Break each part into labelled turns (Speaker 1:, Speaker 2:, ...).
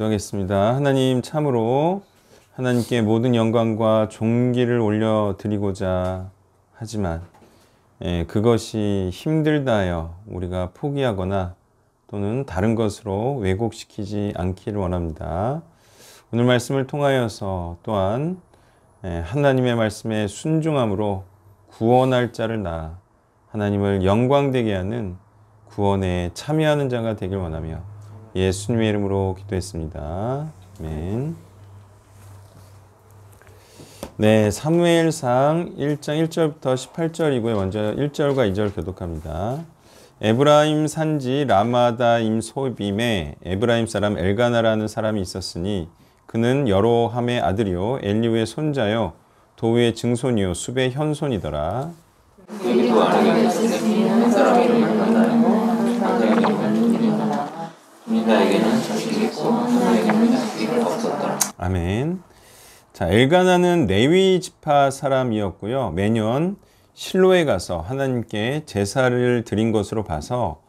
Speaker 1: 기도하겠습니다. 하나님, 참으로 하나님께 모든 영광과 존귀를 올려드리고자 하지만 그것이 힘들다 하여 우리가 포기하거나 또는 다른 것으로 왜곡시키지 않기를 원합니다. 오늘 말씀을 통하여서 또한 하나님의 말씀에 순종함으로 구원할 자를 낳아 하나님을 영광되게 하는 구원에 참여하는 자가 되길 원하며 예수님의 이름으로 기도했습니다. 아멘. 네, 사무엘상 1장 1절부터 18절이고요. 먼저 1절과 2절 교독합니다. 에브라임 산지 라마다임 소빔에 에브라임 사람 엘가나라는 사람이 있었으니 그는 여로함의 아들이요 엘리후의 손자요 도우의 증손이요 숲의 현손이더라. 그에게도 아내가 있었으니 한 사람 이름을 만나요. 나에게는 자식이 있고 하나에게는 자식이 없었더라. 아멘. 자, 엘가나는 레위 지파 사람이었고요. 매년 실로에 가서 하나님께 제사를 드린 것으로 봐서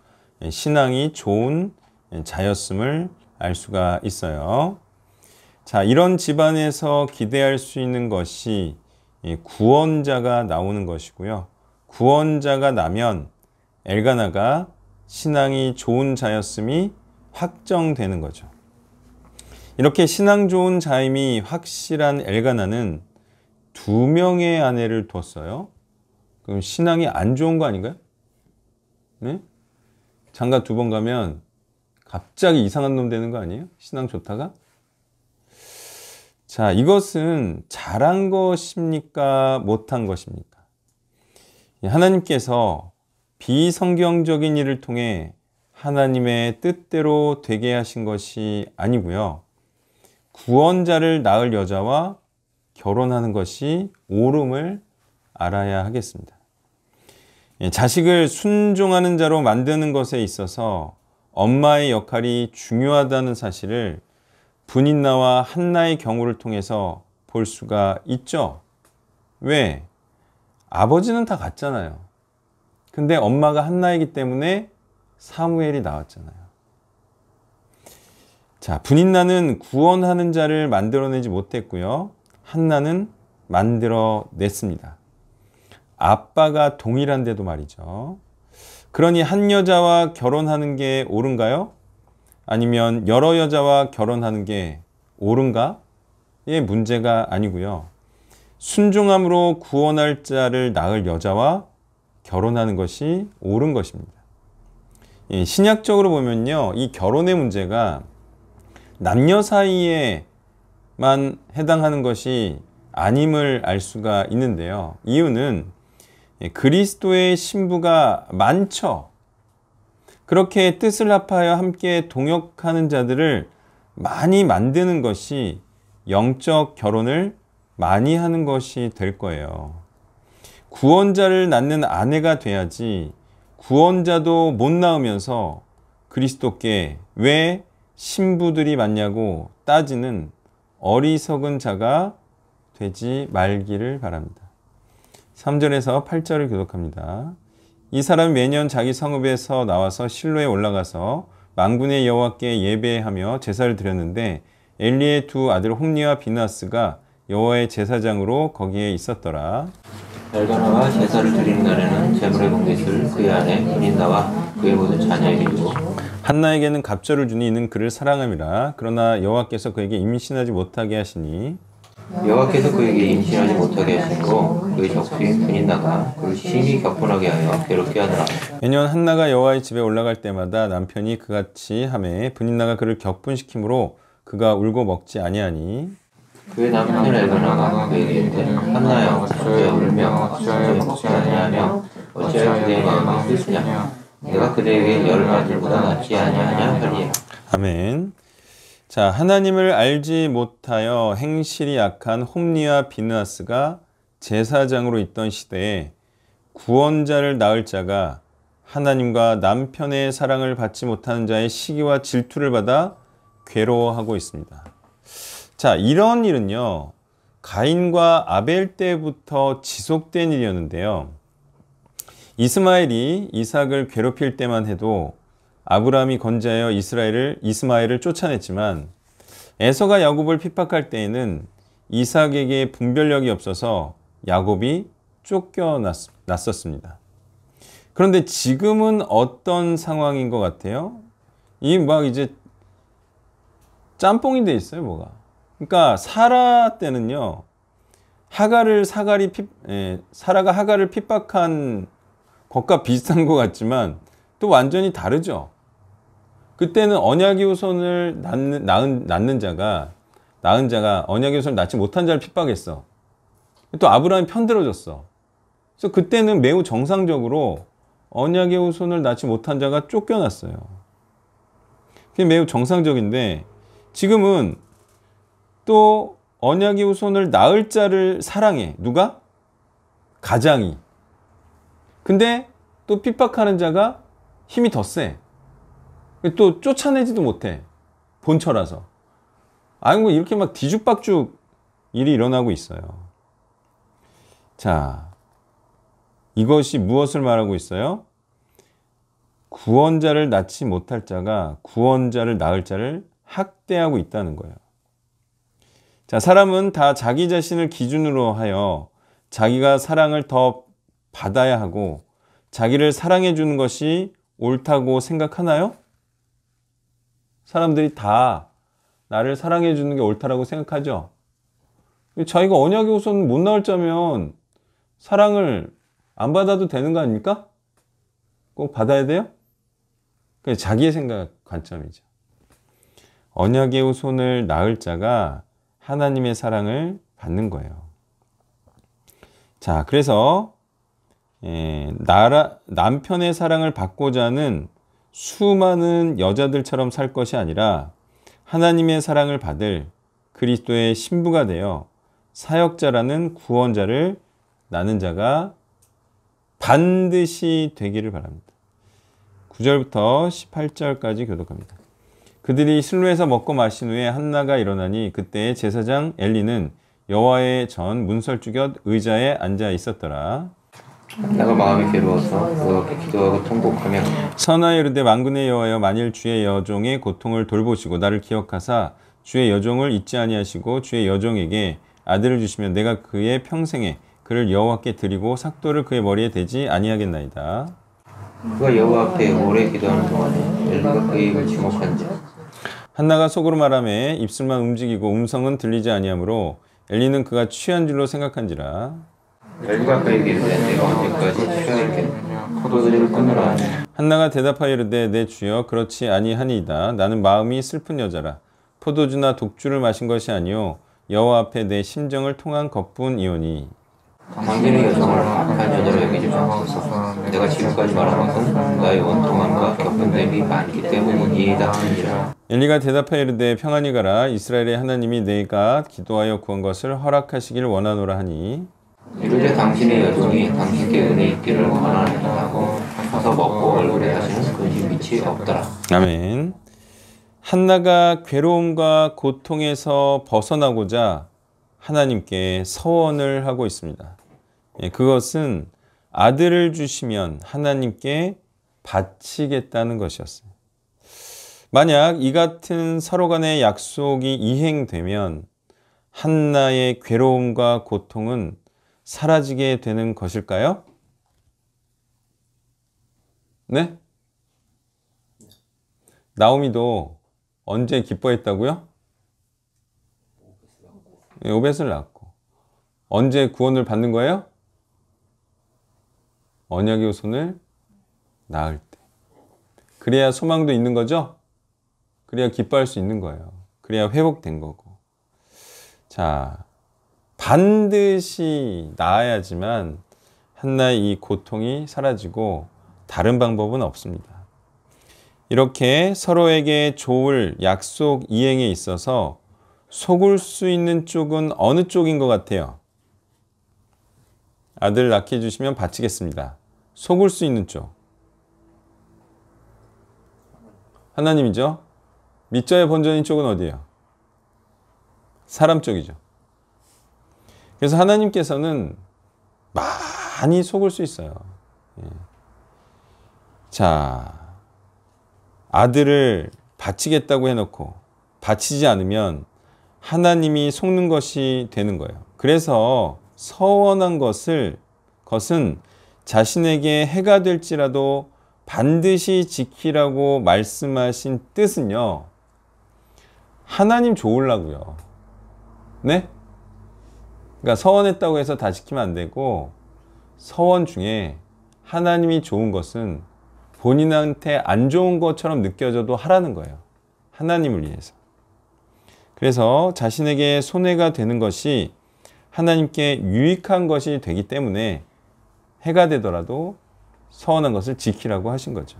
Speaker 1: 신앙이 좋은 자였음을 알 수가 있어요. 자, 이런 집안에서 기대할 수 있는 것이 구원자가 나오는 것이고요. 구원자가 나면 엘가나가 신앙이 좋은 자였음이 확정되는 거죠. 이렇게 신앙 좋은 자임이 확실한 엘가나는 2명의 아내를 뒀어요. 그럼 신앙이 안 좋은 거 아닌가요? 네? 장가 2번 가면 갑자기 이상한 놈 되는 거 아니에요? 신앙 좋다가? 자, 이것은 잘한 것입니까? 못한 것입니까? 하나님께서 비성경적인 일을 통해 하나님의 뜻대로 되게 하신 것이 아니고요. 구원자를 낳을 여자와 결혼하는 것이 옳음을 알아야 하겠습니다. 자식을 순종하는 자로 만드는 것에 있어서 엄마의 역할이 중요하다는 사실을 브닌나와 한나의 경우를 통해서 볼 수가 있죠. 왜? 아버지는 다 같잖아요. 근데 엄마가 한나이기 때문에 사무엘이 나왔잖아요. 자, 브닌나는 구원하는 자를 만들어내지 못했고요. 한나는 만들어냈습니다. 아빠가 동일한데도 말이죠. 그러니 한 여자와 결혼하는 게 옳은가요? 아니면 여러 여자와 결혼하는 게 옳은가? 의 문제가 아니고요. 순종함으로 구원할 자를 낳을 여자와 결혼하는 것이 옳은 것입니다. 신약적으로 보면요, 이 결혼의 문제가 남녀 사이에만 해당하는 것이 아님을 알 수가 있는데요. 이유는 그리스도의 신부가 많죠. 그렇게 뜻을 합하여 함께 동역하는 자들을 많이 만드는 것이 영적 결혼을 많이 하는 것이 될 거예요. 구원자를 낳는 아내가 돼야지 구원자도 못 낳으면서 그리스도께 왜 신부들이 많냐고 따지는 어리석은 자가 되지 말기를 바랍니다. 3절에서 8절을 교독합니다. 이 사람이 매년 자기 성읍에서 나와서 실로에 올라가서 만군의 여호와께 예배하며 제사를 드렸는데 엘리의 2 아들 홈니와 비나스가 여호와의 제사장으로 거기에 있었더라.
Speaker 2: 엘가나가 제사를 드리는 날에는 제물의 공깃을 그의 아내 브닌나와 그의 모든 자녀에게 주고
Speaker 1: 한나에게는 갑절을 주니 이는 그를 사랑함이라. 그러나 여호와께서 그에게 임신하지 못하게 하시니
Speaker 2: 여호와께서 그에게 임신하지 못하게 하시고 그의 적수인 브닌나가 그를 심히 격분하게 하여 괴롭게 하더라.
Speaker 1: 매년 한나가 여호와의 집에 올라갈 때마다 남편이 그같이 하매 브닌나가 그를 격분시키므로 그가 울고 먹지 아니하니
Speaker 2: 그의 남편 엘가나가 그에게 이르되 한나여 어찌하여 울며 어찌하여 먹지 아니하며 어찌하여 그대의 마음이 슬프냐 내가 그대에게 열 아들보다 낫지 아니하냐 하리라.
Speaker 1: 아멘. 자, 하나님을 알지 못하여 행실이 약한 홈니와 비느하스가 제사장으로 있던 시대에 구원자를 낳을 자가 하나님과 남편의 사랑을 받지 못하는 자의 시기와 질투를 받아 괴로워하고 있습니다. 자, 이런 일은요, 가인과 아벨 때부터 지속된 일이었는데요. 이스마엘이 이삭을 괴롭힐 때만 해도 아브라함이 건재하여 이스마엘을 쫓아냈지만 에서가 야곱을 핍박할 때에는 이삭에게 분별력이 없어서 야곱이 쫓겨났었습니다. 그런데 지금은 어떤 상황인 것 같아요? 이 막 이제 짬뽕이 돼 있어요, 뭐가. 그러니까 사라 때는요, 사라가 하갈을 핍박한 것과 비슷한 것 같지만 또 완전히 다르죠. 그때는 언약의 후손을 낳은 자가 언약의 후손을 낳지 못한 자를 핍박했어. 또 아브라함이 편들어졌어. 그래서 그때는 매우 정상적으로 언약의 후손을 낳지 못한 자가 쫓겨났어요. 그게 매우 정상적인데 지금은 또 언약의 후손을 낳을 자를 사랑해. 누가? 가장이. 근데 또 핍박하는 자가 힘이 더 세. 또 쫓아내지도 못해. 본처라서. 아이고 이렇게 막 뒤죽박죽 일이 일어나고 있어요. 자, 이것이 무엇을 말하고 있어요? 구원자를 낳지 못할 자가 구원자를 낳을 자를 학대하고 있다는 거예요. 자, 사람은 다 자기 자신을 기준으로 하여 자기가 사랑을 더 받아야 하고 자기를 사랑해 주는 것이 옳다고 생각하나요? 사람들이 다 나를 사랑해 주는 게 옳다라고 생각하죠. 자기가 언약의 후손 못 낳을 자면 사랑을 안 받아도 되는 거 아닙니까? 꼭 받아야 돼요? 그게 자기의 생각 관점이죠. 언약의 후손을 낳을 자가 하나님의 사랑을 받는 거예요. 자, 그래서 남편의 사랑을 받고자 하는 수많은 여자들처럼 살 것이 아니라 하나님의 사랑을 받을 그리스도의 신부가 되어 사역자라는 구원자를 낳는 자가 반드시 되기를 바랍니다. 9절부터 18절까지 교독합니다. 그들이 실로에서 먹고 마신 후에 한나가 일어나니 그때 제사장 엘리는 여호와의 전 문설주곁 의자에 앉아 있었더라.
Speaker 2: 내가 마음이 괴로워서 그렇게 기도하고 통곡하며
Speaker 1: 선하여 이르되 만군의 여호와여 만일 주의 여종의 고통을 돌보시고 나를 기억하사 주의 여종을 잊지 아니하시고 주의 여종에게 아들을 주시면 내가 그의 평생에 그를 여호와께 드리고 삭도를 그의 머리에 대지 아니하겠나이다.
Speaker 2: 그가 여호와 앞에 오래 기도하는 동안에 엘리가 그의 입을 지목한지
Speaker 1: 한나가 속으로 말하매 입술만 움직이고 음성은 들리지 아니하므로 엘리는 그가 취한 줄로 생각한지라.
Speaker 2: 엘리가 그에게 이르되 내가 언제까지 취하 있겠느냐 포도주를 끊으라 하니
Speaker 1: 한나가 대답하여 이르되 내 주여 그렇지 아니하니이다. 나는 마음이 슬픈 여자라. 포도주나 독주를 마신 것이 아니요 여호와 앞에 내 심정을 통한 것뿐이오니.
Speaker 2: 당신의 여정을 악한 여자로 여기지 마옵소서. 내가 지금까지 말한 것은 나의 원통함과 격분됨이 많기 때문이다 하니라.
Speaker 1: 엘리가 대답하여 이르되 평안히 가라. 이스라엘의 하나님이 내가 기도하여 구한 것을 허락하시길 원하노라 하니.
Speaker 2: 이르되 당신의 여종이 당신께 은혜 있기를 원하노라 하고 서서 먹고 얼굴에 다시는 근심 밑이 없더라.
Speaker 1: 아멘. 한나가 괴로움과 고통에서 벗어나고자 하나님께 서원을 하고 있습니다. 그것은 아들을 주시면 하나님께 바치겠다는 것이었어요. 만약 이 같은 서로 간의 약속이 이행되면 한나의 괴로움과 고통은 사라지게 되는 것일까요? 네? 나오미도 언제 기뻐했다고요? 오벳을 낳고. 언제 구원을 받는 거예요? 언약의 후손을 낳을 때. 그래야 소망도 있는 거죠? 그래야 기뻐할 수 있는 거예요. 그래야 회복된 거고. 자, 반드시 낳아야지만 한나의 이 고통이 사라지고 다른 방법은 없습니다. 이렇게 서로에게 좋을 약속 이행에 있어서 속을 수 있는 쪽은 어느 쪽인 것 같아요? 아들 낳게 해주시면 바치겠습니다. 속을 수 있는 쪽. 하나님이죠. 믿자의 본전인 쪽은 어디예요? 사람 쪽이죠. 그래서 하나님께서는 많이 속을 수 있어요. 자, 아들을 바치겠다고 해놓고 바치지 않으면 하나님이 속는 것이 되는 거예요. 그래서 서원한 것은 자신에게 해가 될지라도 반드시 지키라고 말씀하신 뜻은요. 하나님 좋으려고요. 네? 그러니까 서원했다고 해서 다 지키면 안 되고 서원 중에 하나님이 좋은 것은 본인한테 안 좋은 것처럼 느껴져도 하라는 거예요. 하나님을 위해서. 그래서 자신에게 손해가 되는 것이 하나님께 유익한 것이 되기 때문에 해가 되더라도 서원한 것을 지키라고 하신 거죠.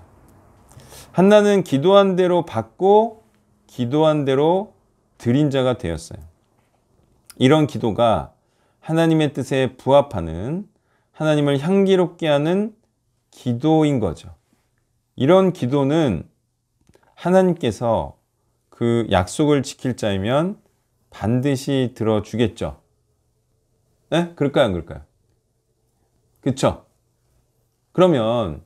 Speaker 1: 한나는 기도한 대로 받고 기도한 대로 드린 자가 되었어요. 이런 기도가 하나님의 뜻에 부합하는 하나님을 향기롭게 하는 기도인 거죠. 이런 기도는 하나님께서 그 약속을 지킬 자이면 반드시 들어주겠죠. 네? 그럴까요? 안 그럴까요? 그렇죠? 그러면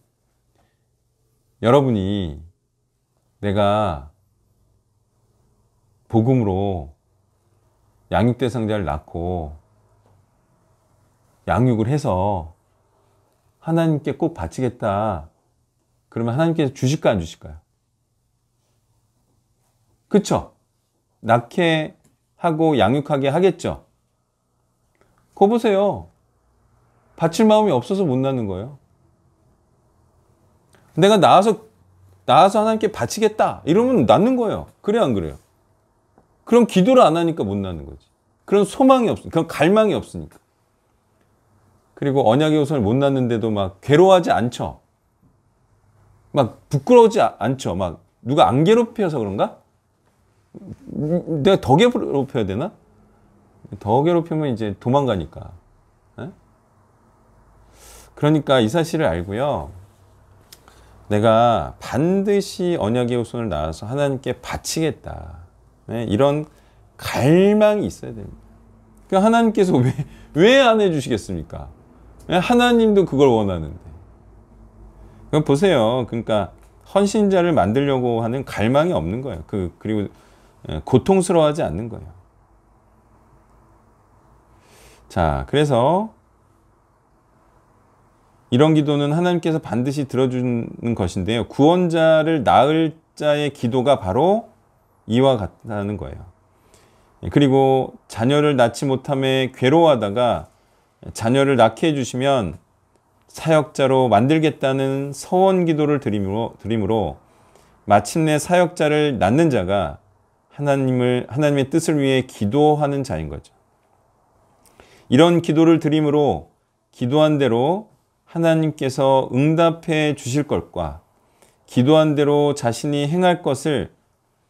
Speaker 1: 여러분이 내가 복음으로 양육대상자를 낳고 양육을 해서 하나님께 꼭 바치겠다. 그러면 하나님께서 주실까 안 주실까요? 그쵸? 낳게 하고 양육하게 하겠죠? 그거 보세요. 바칠 마음이 없어서 못 낳는 거예요. 내가 낳아서 하나님께 바치겠다. 이러면 낳는 거예요. 그래 안 그래요? 그럼 기도를 안 하니까 못 낳는 거지. 그런 소망이 없으니까. 그런 갈망이 없으니까. 그리고 언약의 후손을 못 낳는데도 막 괴로워하지 않죠. 막 부끄러우지 않죠. 막 누가 안 괴롭혀서 그런가? 내가 더 괴롭혀야 되나? 더 괴롭히면 이제 도망가니까. 에? 그러니까 이 사실을 알고요. 내가 반드시 언약의 후손을 낳아서 하나님께 바치겠다. 에? 이런 갈망이 있어야 됩니다. 그러니까 하나님께서 왜 안 해주시겠습니까? 하나님도 그걸 원하는데. 그럼 보세요. 그러니까 헌신자를 만들려고 하는 갈망이 없는 거예요. 그리고 고통스러워하지 않는 거예요. 자, 그래서 이런 기도는 하나님께서 반드시 들어주는 것인데요. 구원자를 낳을 자의 기도가 바로 이와 같다는 거예요. 그리고 자녀를 낳지 못함에 괴로워하다가 자녀를 낳게 해주시면 사역자로 만들겠다는 서원 기도를 드림으로 마침내 사역자를 낳는 자가 하나님의 뜻을 위해 기도하는 자인 거죠. 이런 기도를 드림으로 기도한 대로 하나님께서 응답해 주실 것과 기도한 대로 자신이 행할 것을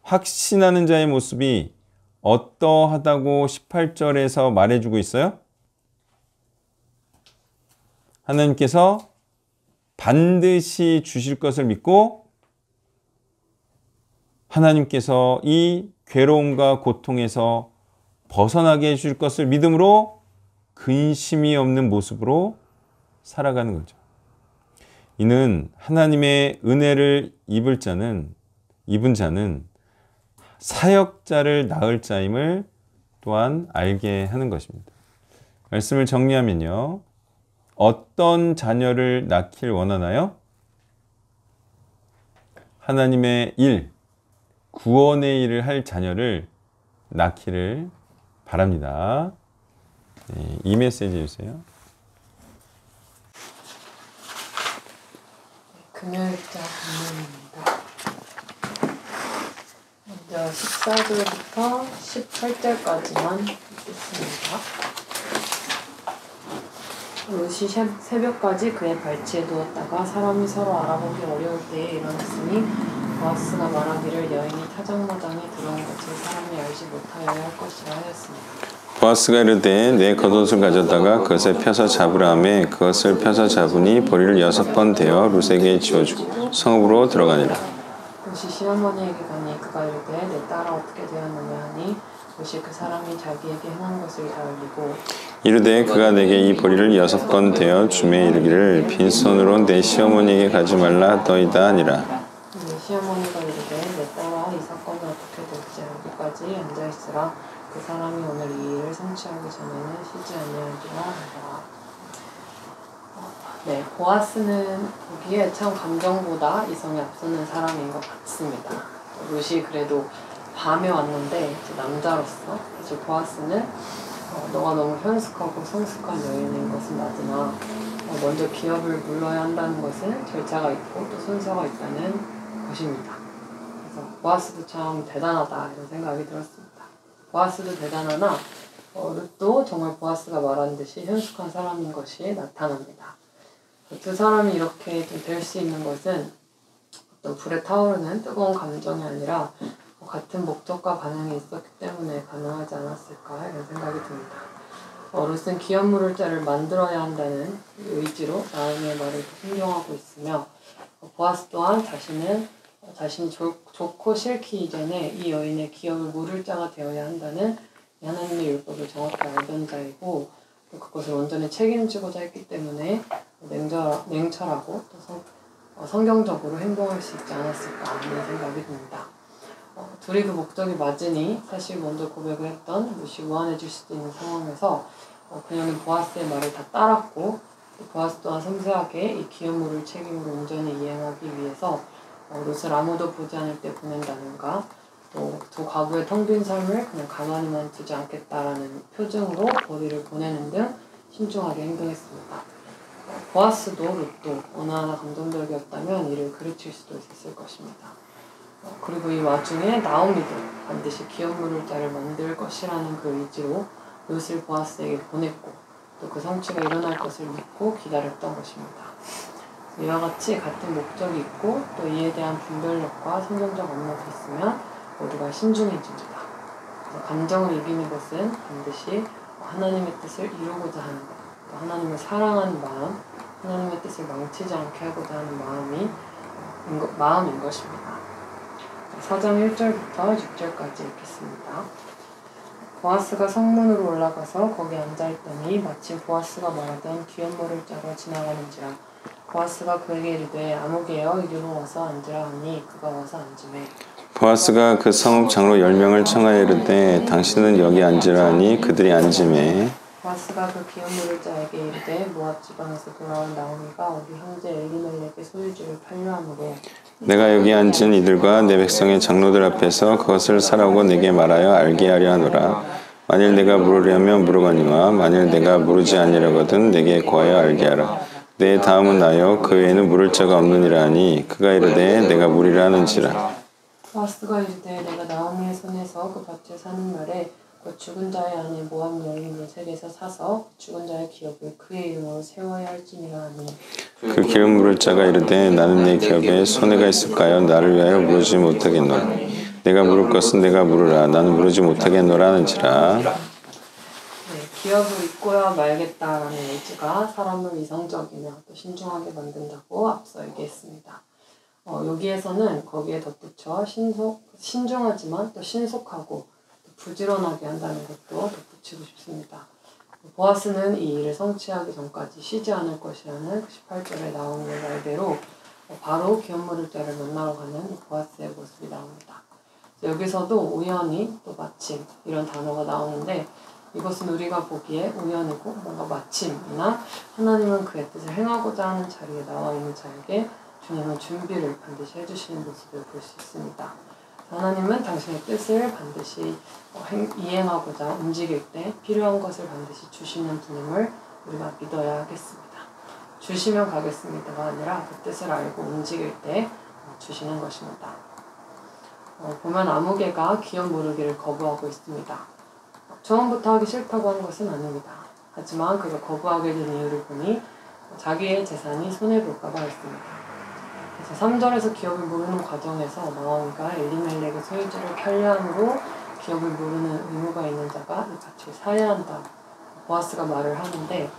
Speaker 1: 확신하는 자의 모습이 어떠하다고 18절에서 말해주고 있어요? 하나님께서 반드시 주실 것을 믿고 하나님께서 이 괴로움과 고통에서 벗어나게 해줄 것을 믿음으로 근심이 없는 모습으로 살아가는 거죠. 이는 하나님의 은혜를 입은 자는 사역자를 낳을 자임을 또한 알게 하는 것입니다. 말씀을 정리하면요. 어떤 자녀를 낳길 원하나요? 하나님의 일, 구원의 일을 할 자녀를 낳기를 바랍니다. 네, 이 메시지 주세요.
Speaker 3: 금요일자 본문입니다. 먼저 14절부터 18절까지만 읽겠습니다. 롯이 새벽까지 그의 발치에 누웠다가 사람이 서로 알아보기 어려울 때에 일어났으니 보아스가 말하기를 여인이 타작마당에 들어온 것을 사람이 알지 못하여야 할 것이라 하였습니다.
Speaker 1: 보아스가 이르되 내 겉옷을 가져다가 그것을 펴서 잡으라 하매 그것을 펴서 잡으니 보리를 6번 대어 룻에게 지어주고 성읍으로 들어가니라.
Speaker 3: 롯이 시어머니에게 가니 그가 이르되 내 딸아 어떻게 되었느냐 하니 롯이 그 사람이 자기에게 행한 것을 다 알리고
Speaker 1: 이르되 그가 내게 이 보리를 6번 대어 주매 이르기를 빈손으로 내 시어머니에게 가지 말라 하더이다 하니라.
Speaker 3: 시어머니가 이르되 내 딸아 이 사건이 어떻게 될지 알기까지 앉아있으라. 그 사람이 오늘 이 일을 성취하기 전에는 쉬지 아니하리라 하더라. 네, 보아스는 보기에 참 감정보다 이성이 앞서는 사람인 것 같습니다. 룻이 그래도 밤에 왔는데 이제 남자로서 사실 보아스는 너가 너무 현숙하고 성숙한 여인인 것은 맞으나 먼저 기업을 물러야 한다는 것은 절차가 있고 또 순서가 있다는 것입니다. 그래서 보아스도 참 대단하다 이런 생각이 들었습니다. 보아스도 대단하나 룻도 정말 보아스가 말한 듯이 현숙한 사람인 것이 나타납니다. 두 사람이 이렇게 좀 될 수 있는 것은 어떤 불에 타오르는 뜨거운 감정이 아니라 같은 목적과 반응이 있었기 때문에 가능하지 않았을까 이런 생각이 듭니다. 룻은 기업물을 자를 만들어야 한다는 의지로 나오미의 말을 순종하고 있으며 보아스 또한 자신이 좋고 싫기 이전에 이 여인의 기업을 물을 자가 되어야 한다는 하나님의 율법을 정확히 알던 자이고 또 그것을 온전히 책임지고자 했기 때문에 냉철하고 또 성경적으로 행동할 수 있지 않았을까 하는 생각이 듭니다. 둘이 그 목적이 맞으니 사실 먼저 고백을 했던 룻이 우환해질 수도 있는 상황에서 그녀는 보아스의 말을 다 따랐고 보아스 또한 섬세하게 이 기업물을 책임으로 온전히 이행하기 위해서 룻을 아무도 보지 않을 때 보낸다든가 또 두 과부의 텅 빈 삶을 그냥 가만히만 두지 않겠다라는 표정으로 거리를 보내는 등 신중하게 행동했습니다. 보아스도 룻도 어느 하나 감정적이었다면 이를 그르칠 수도 있었을 것입니다. 그리고 이 와중에 나오미도 반드시 기업물을 자를 만들 것이라는 그 의지로 룻을 보아스에게 보냈고 또 그 성취가 일어날 것을 믿고 기다렸던 것입니다. 이와 같이 같은 목적이 있고 또 이에 대한 분별력과 성경적 언어가 있으면 모두가 신중해집니다. 감정을 이기는 것은 반드시 하나님의 뜻을 이루고자 하는 것, 또 하나님을 사랑하는 마음, 하나님의 뜻을 망치지 않게 하고자 하는 마음인 것입니다. 4장 1절부터 6절까지 읽겠습니다. 보아스가 성문으로 올라가서 거기 앉아있더니 마침 보아스가 말하던 기업물을 짜러 지나가는지라. 보아스가 그에게 이르되 아무개여 이리로 와서 앉으라 하니 그가 와서 앉으매
Speaker 1: 보아스가 그 성읍 장로 10명을 청하여 이르되 당신은 여기 앉으라 하니 그들이 앉으매
Speaker 3: 보아스가 그 기업물을 자에게 이르되 모압 지방에서 돌아온 나오미가 우리 형제 엘리멜렉의 소유지를 팔려함으로
Speaker 1: 내가 여기 앉은 이들과 내 백성의 장로들 앞에서 그것을 사라고 내게 말하여 알게 하려 하노라. 만일 내가 물으려면 물으거니와 만일 내가 물으지 아니하거든 내게 고하여 알게 하라. 내 다음은 나여 그 외에는 물을 자가 없느니라 하니 그가 이르되 내가 물으리라 하는지라.
Speaker 3: 보아스가 이르되 내가 나오미의 손에서 그 밭을 사는 날에 그 죽은 자의 아내 모압 여인 요셉에서 사서 죽은 자의 기업을 그의 이름으로 세워야 할지니라 하니
Speaker 1: 그 기업 물을 자가 이르되 나는 내 기업에 손해가 있을까요? 나를 위하여 물으지 못하겠노라. 내가 물을 것은 내가 물으라. 나는 물으지 못하겠노라 하는지라.
Speaker 3: 기업을 잊고야 말겠다라는 의지가 사람을 이성적이며 또 신중하게 만든다고 앞서 얘기했습니다. 여기에서는 거기에 덧붙여 신중하지만 또 신속하고 또 부지런하게 한다는 것도 덧붙이고 싶습니다. 보아스는 이 일을 성취하기 전까지 쉬지 않을 것이라는 18절에 나오는 말대로 바로 기업물을 자를 만나러 가는 보아스의 모습이 나옵니다. 여기서도 우연히 또 마침 이런 단어가 나오는데 이것은 우리가 보기에 우연이고 뭔가 마침이나 하나님은 그의 뜻을 행하고자 하는 자리에 나와 있는 자에게 주님은 준비를 반드시 해주시는 모습을 볼 수 있습니다. 하나님은 당신의 뜻을 반드시 이행하고자 움직일 때 필요한 것을 반드시 주시는 분임을 우리가 믿어야 하겠습니다. 주시면 가겠습니다가 아니라 그 뜻을 알고 움직일 때 주시는 것입니다. 보면 아무개가 기업 모르기를 거부하고 있습니다. 처음부터 하기 싫다고 한 것은 아닙니다. 하지만 그가 거부하게 된 이유를 보니 자기의 재산이 손해볼까봐 했습니다. 그래서 3절에서 기업을 모르는 과정에서 나오미가 엘리멜렉의 소유지를 편리함으로 기업을 모르는 의무가 있는 자가 이 밭을 사야 한다. 보아스가 말을 하는데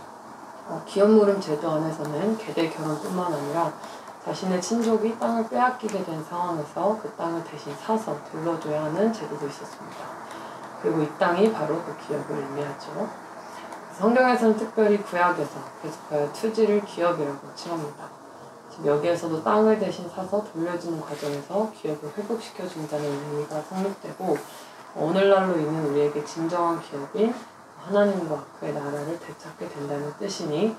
Speaker 3: 기업 모름 제도 안에서는 계대 결혼뿐만 아니라 자신의 친족이 땅을 빼앗기게 된 상황에서 그 땅을 대신 사서 돌려줘야 하는 제도도 있었습니다. 그리고 이 땅이 바로 그 기업을 의미하죠. 성경에서는 특별히 구약에서 계속하여 투지를 기업이라고 칭합니다. 여기에서도 땅을 대신 사서 돌려주는 과정에서 기업을 회복시켜준다는 의미가 성립되고 오늘날로 있는 우리에게 진정한 기업인 하나님과 그의 나라를 되찾게 된다는 뜻이니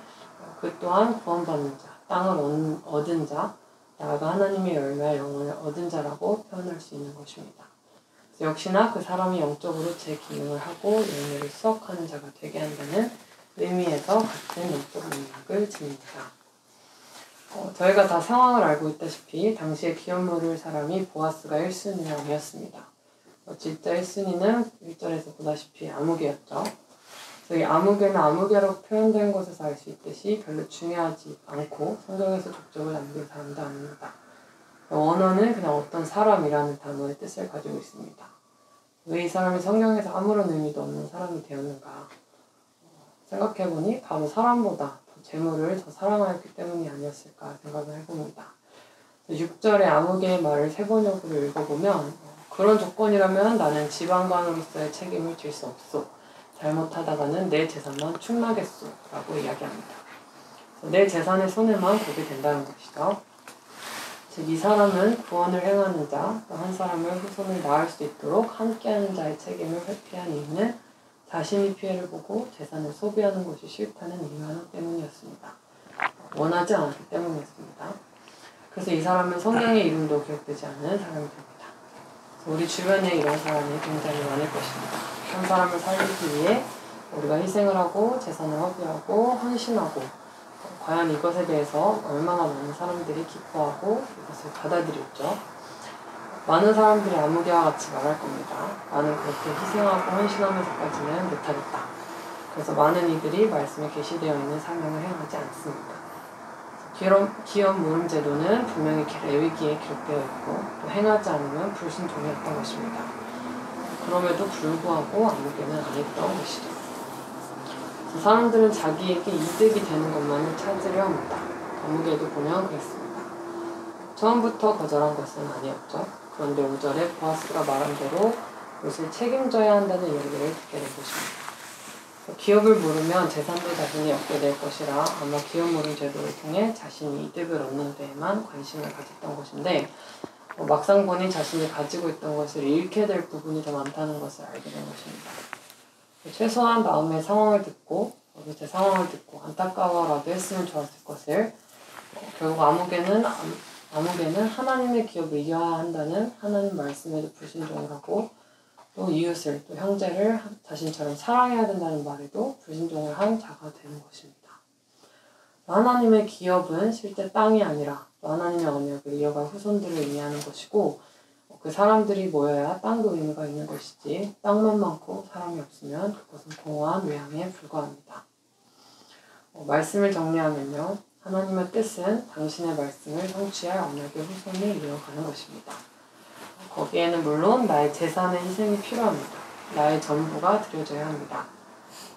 Speaker 3: 그 또한 구원받는 자, 땅을 얻은 자, 나아가 하나님의 열매와 영혼을 얻은 자라고 표현할 수 있는 것입니다. 역시나 그 사람이 영적으로 제 기능을 하고 열매를 수확하는 자가 되게 한다는 의미에서 같은 영적 맥락을 지닙니다. 저희가 다 상황을 알고 있다시피 당시에 기업 물을 사람이 보아스가 1순위가 아니었습니다. 진짜 1순위는 1절에서 보다시피 아무개였죠. 이 아무개는 아무개로 표현된 것에서 알 수 있듯이 별로 중요하지 않고 성경에서 족적을 남긴 사람도 아닙니다. 원어는 그냥 어떤 사람이라는 단어의 뜻을 가지고 있습니다. 왜 이 사람이 성경에서 아무런 의미도 없는 사람이 되었는가 생각해보니 바로 사람보다 더 재물을 더 사랑하였기 때문이 아니었을까 생각을 해봅니다. 6절의 아무개의 말을 세번역으로 읽어보면 그런 조건이라면 나는 지방관으로서의 책임을 질 수 없소. 잘못하다가는 내 재산만 축나겠소. 라고 이야기합니다. 내 재산의 손해만 보게 된다는 것이죠. 즉 이 사람은 구원을 행하는 자, 또 한 사람을 후손을 낳을 수 있도록 함께하는 자의 책임을 회피한 이유는 자신이 피해를 보고 재산을 소비하는 것이 싫다는 이유 하나 때문이었습니다. 원하지 않았기 때문이었습니다. 그래서 이 사람은 성경의 이름도 기억되지 않는 사람이 됩니다. 우리 주변에 이런 사람이 굉장히 많을 것입니다. 한 사람을 살리기 위해 우리가 희생을 하고 재산을 허비하고 헌신하고 과연 이것에 대해서 얼마나 많은 사람들이 기뻐하고 이것을 받아들였죠. 많은 사람들이 아무개와 같이 말할 겁니다. 나는 그렇게 희생하고 헌신하면서까지는 못하겠다. 그래서 많은 이들이 말씀에 게시되어 있는 사명을 행하지 않습니다. 기업 모름 제도는 분명히 레위기에 기록되어 있고 또 행하지 않으면 불순종이었던 것입니다. 그럼에도 불구하고 아무개는 안 했던 것이죠. 사람들은 자기에게 이득이 되는 것만을 찾으려 합니다. 아무개도 보면 그랬습니다. 처음부터 거절한 것은 아니었죠. 그런데 5절에 보아스가 말한 대로 이것을 책임져야 한다는 이야기를 듣게 된 것입니다. 기업을 모르면 재산도 자신이 얻게 될 것이라 아마 기업 모름 제도를 통해 자신이 이득을 얻는 데에만 관심을 가졌던 것인데 막상 보니 자신이 가지고 있던 것을 잃게 될 부분이 더 많다는 것을 알게 된 것입니다. 최소한 마음의 상황을 듣고 제 상황을 듣고 안타까워라도 했으면 좋았을 것을 결국 아무개는 하나님의 기업을 이겨야 한다는 하나님 말씀에도 불순종을 하고 또 이웃을 또 형제를 자신처럼 사랑해야 된다는 말에도 불순종을 한 자가 되는 것입니다. 하나님의 기업은 실제 땅이 아니라 하나님의 언약을 이어갈 후손들을 의미하는 것이고 그 사람들이 모여야 땅도 의미가 있는 것이지 땅만 많고 사람이 없으면 그것은 공허한 외양에 불과합니다. 말씀을 정리하면요. 하나님의 뜻은 당신의 말씀을 성취할 언약의 후손을 이어가는 것입니다. 거기에는 물론 나의 재산의 희생이 필요합니다. 나의 전부가 드려져야 합니다.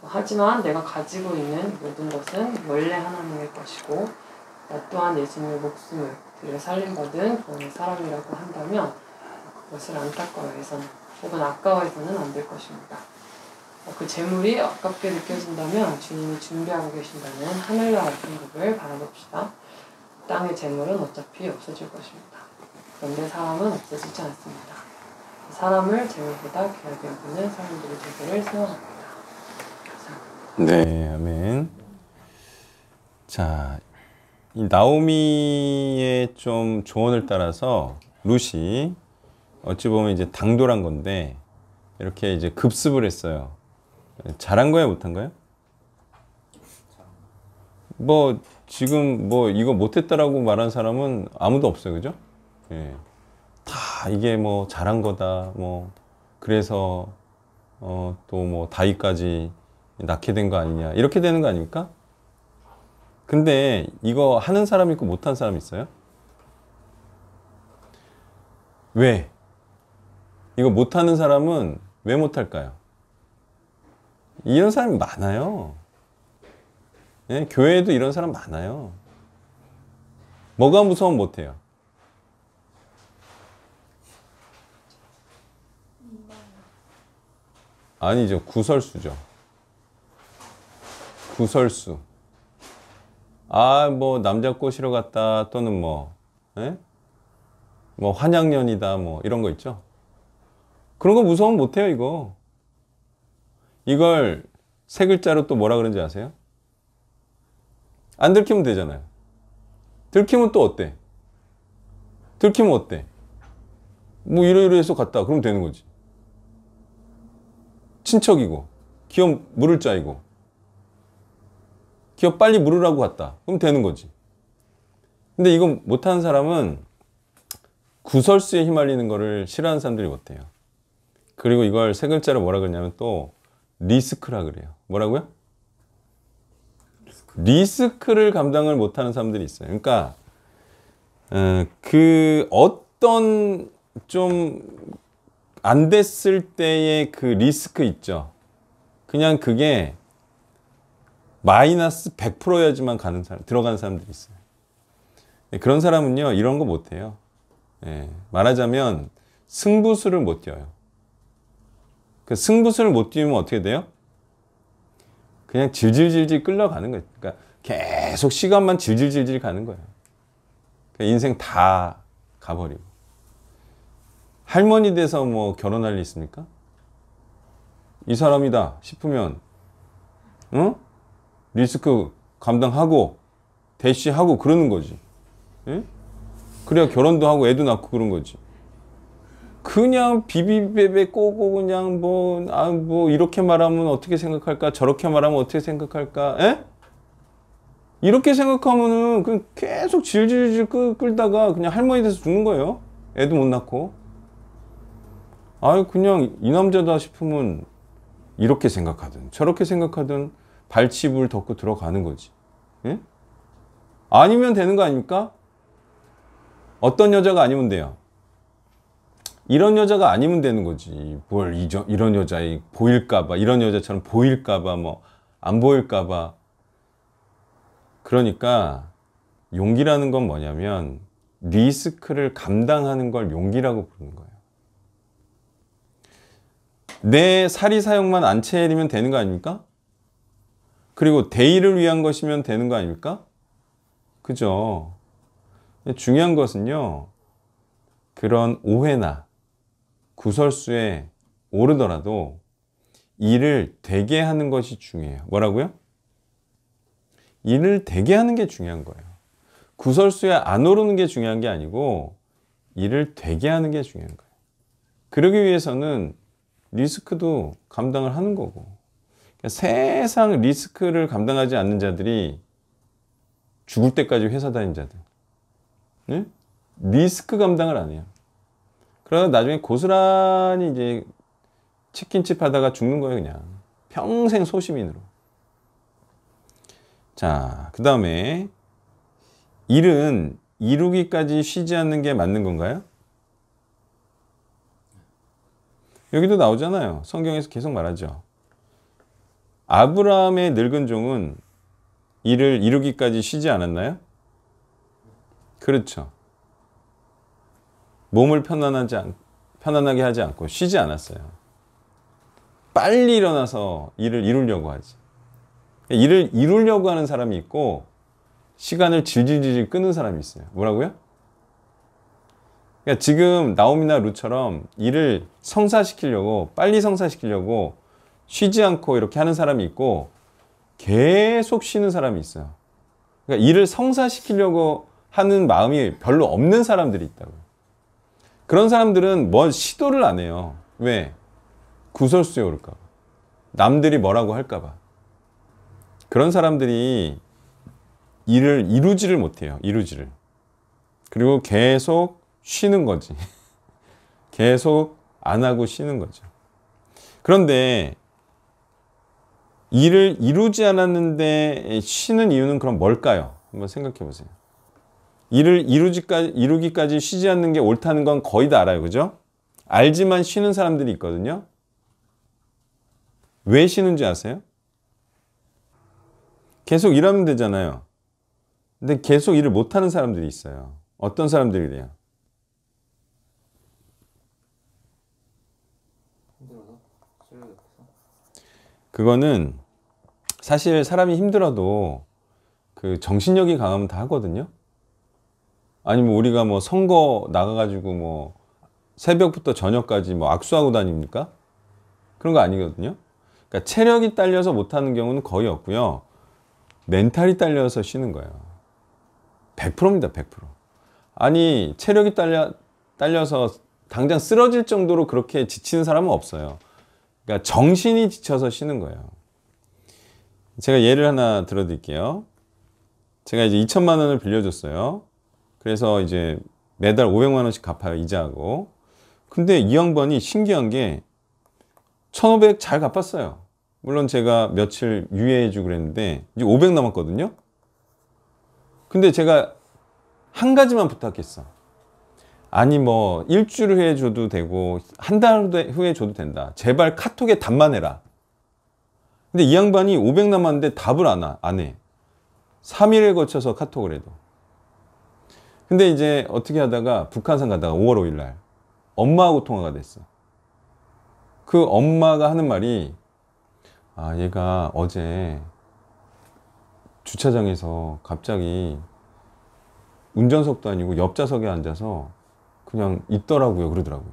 Speaker 3: 하지만 내가 가지고 있는 모든 것은 원래 하나님의 것이고 나 또한 예수님의 목숨을 들여 살림받은 구원의 사람이라고 한다면 그것을 안타까워해서는 혹은 아까워해서는 안 될 것입니다. 그 재물이 아깝게 느껴진다면 주님이 준비하고 계신다는 하늘나라 천국을 바라봅시다. 땅의 재물은 어차피 없어질 것입니다. 그런데 사람은 없어지지 않습니다. 사람을 재물보다 귀하게 여기는 사람들이 되기를 소원합니다.
Speaker 1: 네, 아멘. 자, 이 나오미의 좀 조언을 따라서 룻이 어찌 보면 이제 당돌한 건데 이렇게 이제 급습을 했어요. 잘한 거야, 못한 거야? 뭐 지금 뭐 이거 못했다라고 말한 사람은 아무도 없어요, 그죠? 예. 다 이게 뭐 잘한 거다, 뭐 그래서 또 뭐 다윗까지 낳게 된 거 아니냐 이렇게 되는 거 아닙니까? 근데 이거 하는 사람 있고 못하는 사람 있어요? 왜? 이거 못하는 사람은 왜 못할까요? 이런 사람이 많아요. 예? 교회에도 이런 사람 많아요. 뭐가 무서우면 못해요? 아니죠. 구설수죠. 구설수. 아, 뭐 남자 꼬시러 갔다 또는 뭐, 예? 뭐 환양년이다 뭐 이런 거 있죠. 그런 거 무서우면 못해요, 이거. 이걸 세 글자로 또 뭐라 그런지 아세요? 안 들키면 되잖아요. 들키면 또 어때? 들키면 어때? 뭐 이러이러해서 갔다. 그럼 되는 거지. 친척이고 기업 물을 짜이고 기업 빨리 물으라고 갔다. 그럼 되는 거지. 근데 이거 못하는 사람은 구설수에 휘말리는 거를 싫어하는 사람들이 못해요. 그리고 이걸 세 글자로 뭐라 그러냐면 또 리스크라 그래요. 뭐라고요? 리스크를 감당을 못하는 사람들이 있어요. 그러니까 그 어떤 좀 안 됐을 때의 그 리스크 있죠. 그냥 그게 마이너스 100%여야지만 가는 사람, 들어가는 사람들이 있어요. 그런 사람은요, 이런 거 못해요. 말하자면 승부수를 못 뛰어요. 그 승부수를 못 뛰면 어떻게 돼요? 그냥 질질질질 끌려가는 거예요. 그러니까 계속 시간만 질질질질 가는 거예요. 그러니까 인생 다 가버리고. 할머니 돼서 뭐 결혼할 일 있습니까? 이 사람이다 싶으면 리스크 감당하고 대시하고 그러는 거지. 그래야 결혼도 하고 애도 낳고 그런 거지. 그냥 비비베베 꼬고 그냥 뭐 이렇게 말하면 어떻게 생각할까? 저렇게 말하면 어떻게 생각할까? 이렇게 생각하면은 그냥 계속 질질질 끌다가 그냥 할머니 돼서 죽는 거예요. 애도 못 낳고. 그냥 이 남자다 싶으면 이렇게 생각하든 저렇게 생각하든 발치불 덮고 들어가는 거지. 아니면 되는 거 아닙니까? 어떤 여자가 아니면 돼요? 이런 여자가 아니면 되는 거지. 뭘 이런 여자이 보일까봐, 이런 여자처럼 보일까봐, 뭐 안 보일까봐. 그러니까 용기라는 건 뭐냐면 리스크를 감당하는 걸 용기라고 부르는 거예요. 내 사리 사욕만 안 채리면 되는 거 아닙니까? 그리고 대의를 위한 것이면 되는 거 아닙니까? 그죠? 중요한 것은요, 그런 오해나 구설수에 오르더라도 일을 되게 하는 것이 중요해요. 뭐라고요? 일을 되게 하는 게 중요한 거예요. 구설수에 안 오르는 게 중요한 게 아니고 일을 되게 하는 게 중요한 거예요. 그러기 위해서는 리스크도 감당을 하는 거고. 그러니까 세상 리스크를 감당하지 않는 자들이 죽을 때까지 회사 다닌 자들. 리스크 감당을 안 해요. 그러다 나중에 고스란히 이제 치킨집 하다가 죽는 거예요, 그냥. 평생 소시민으로. 자, 그 다음에 일은 이루기까지 쉬지 않는 게 맞는 건가요? 여기도 나오잖아요. 성경에서 계속 말하죠. 아브라함의 늙은 종은 일을 이루기까지 쉬지 않았나요? 그렇죠. 몸을 편안하게 하지 않고 쉬지 않았어요. 빨리 일어나서 일을 이루려고 하지. 일을 이루려고 하는 사람이 있고 시간을 질질질질 끄는 사람이 있어요. 뭐라고요? 그러니까 지금 나오미나 룻처럼 일을 성사시키려고, 빨리 성사시키려고 쉬지 않고 이렇게 하는 사람이 있고 계속 쉬는 사람이 있어요. 그러니까 일을 성사시키려고 하는 마음이 별로 없는 사람들이 있다고요. 그런 사람들은 뭐 시도를 안 해요. 왜? 구설수에 오를까 봐. 남들이 뭐라고 할까 봐. 그런 사람들이 일을 이루지를 못해요. 이루지를. 그리고 계속 쉬는 거지. 계속 안 하고 쉬는 거죠. 그런데 일을 이루지 않았는데 쉬는 이유는 그럼 뭘까요? 한번 생각해 보세요. 일을 이루기까지 쉬지 않는 게 옳다는 건 거의 다 알아요. 그죠? 알지만 쉬는 사람들이 있거든요. 왜 쉬는지 아세요? 계속 일하면 되잖아요. 근데 계속 일을 못하는 사람들이 있어요. 어떤 사람들이래요? 그거는 사실 사람이 힘들어도 그 정신력이 강하면 다 하거든요. 아니면 우리가 뭐 선거 나가가지고 뭐 새벽부터 저녁까지 뭐 악수하고 다닙니까? 그런 거 아니거든요. 그러니까 체력이 딸려서 못하는 경우는 거의 없고요. 멘탈이 딸려서 쉬는 거예요. 100%입니다. 100%. 아니 체력이 딸려서 당장 쓰러질 정도로 그렇게 지치는 사람은 없어요. 그러니까 정신이 지쳐서 쉬는 거예요. 제가 예를 하나 들어드릴게요. 제가 이제 2천만 원을 빌려줬어요. 그래서 이제 매달 500만 원씩 갚아요. 이자하고. 근데 이 양반이 신기한 게 1,500 잘 갚았어요. 물론 제가 며칠 유예해주고 그랬는데 이제 500 남았거든요. 근데 제가 한 가지만 부탁했어. 아니 뭐 일주일 후에 줘도 되고 한 달 후에 줘도 된다. 제발 카톡에 답만 해라. 근데 이 양반이 500 남았는데 답을 안 해. 3일에 거쳐서 카톡을 해도. 근데 이제 어떻게 하다가 북한산 가다가 5월 5일 날 엄마하고 통화가 됐어. 그 엄마가 하는 말이 아 얘가 어제 주차장에서 갑자기 운전석도 아니고 옆좌석에 앉아서 그냥 있더라고요. 그러더라고요.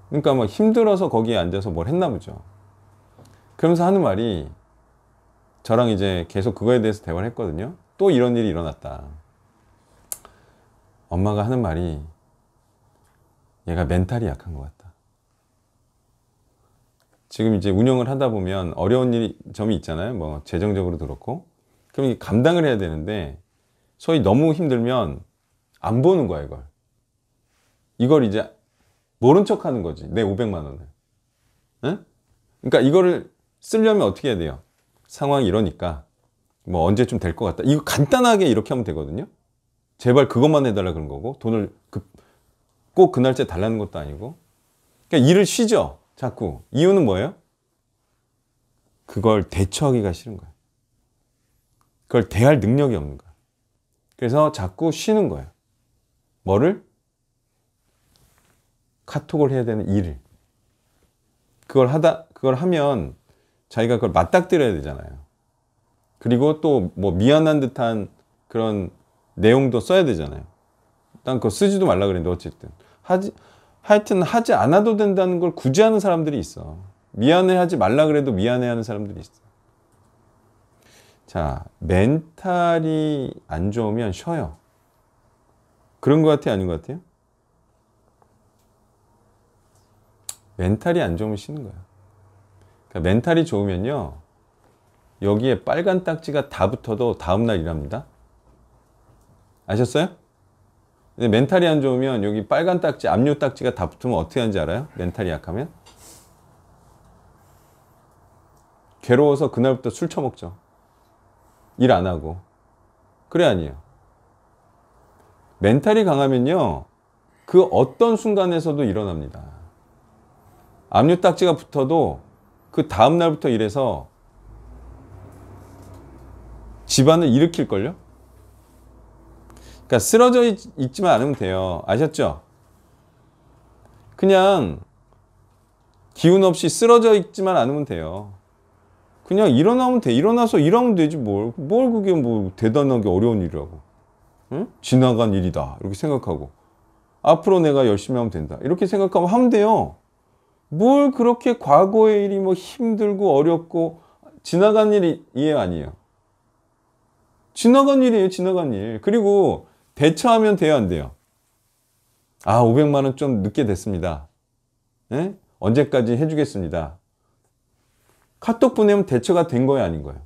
Speaker 1: 그러니까 막 힘들어서 거기에 앉아서 뭘 했나 보죠. 그러면서 하는 말이 저랑 이제 계속 그거에 대해서 대화를 했거든요. 또 이런 일이 일어났다. 엄마가 하는 말이 얘가 멘탈이 약한 것 같다. 지금 이제 운영을 하다 보면 어려운 점이 있잖아요. 뭐 재정적으로도 그렇고. 그럼 이게 감당을 해야 되는데 소위 너무 힘들면 안 보는 거야 이걸. 이걸 이제 모른 척 하는 거지. 내 500만 원을. 응? 그러니까 이거를 쓰려면 어떻게 해야 돼요? 상황이 이러니까 뭐 언제쯤 될 것 같다. 이거 간단하게 이렇게 하면 되거든요. 제발 그것만 해달라 그런 거고 돈을 꼭 그 날짜에 달라는 것도 아니고. 그러니까 일을 쉬죠. 자꾸. 이유는 뭐예요? 그걸 대처하기가 싫은 거예요. 그걸 대할 능력이 없는 거예요. 그래서 자꾸 쉬는 거예요. 뭐를? 카톡을 해야 되는 일을. 그걸 하면 자기가 그걸 맞닥뜨려야 되잖아요. 그리고 또 뭐 미안한 듯한 그런 내용도 써야 되잖아요. 난 그거 쓰지도 말라 그랬는데 어쨌든. 하여튼 하지 않아도 된다는 걸 굳이 하는 사람들이 있어. 미안해 하지 말라 그래도 미안해 하는 사람들이 있어. 자, 멘탈이 안 좋으면 쉬어요. 그런 것 같아요? 아닌 것 같아요? 멘탈이 안 좋으면 쉬는 거예요. 그러니까 멘탈이 좋으면요. 여기에 빨간 딱지가 다 붙어도 다음날 일합니다. 아셨어요? 근데 멘탈이 안 좋으면 여기 빨간 딱지, 압류 딱지가 다 붙으면 어떻게 하는지 알아요? 멘탈이 약하면? 괴로워서 그날부터 술 처먹죠. 일 안 하고. 그래 아니에요. 멘탈이 강하면요. 그 어떤 순간에서도 일어납니다. 압류 딱지가 붙어도 그 다음 날부터 일해서 집안을 일으킬걸요? 그러니까 쓰러져 있지만 않으면 돼요. 아셨죠? 그냥 기운 없이 쓰러져 있지만 않으면 돼요. 그냥 일어나면 돼. 일어나서 일하면 되지 뭘 그게 뭐 대단하게 어려운 일이라고. 응? 지나간 일이다. 이렇게 생각하고. 앞으로 내가 열심히 하면 된다. 이렇게 생각하면 하면 돼요. 뭘 그렇게 과거의 일이 뭐 힘들고 어렵고 지나간 일이에요, 아니에요? 지나간 일이에요, 지나간 일. 그리고 대처하면 돼요, 안 돼요? 아, 500만 원 좀 늦게 됐습니다. 네? 언제까지 해주겠습니다. 카톡 보내면 대처가 된 거예요, 아닌 거예요?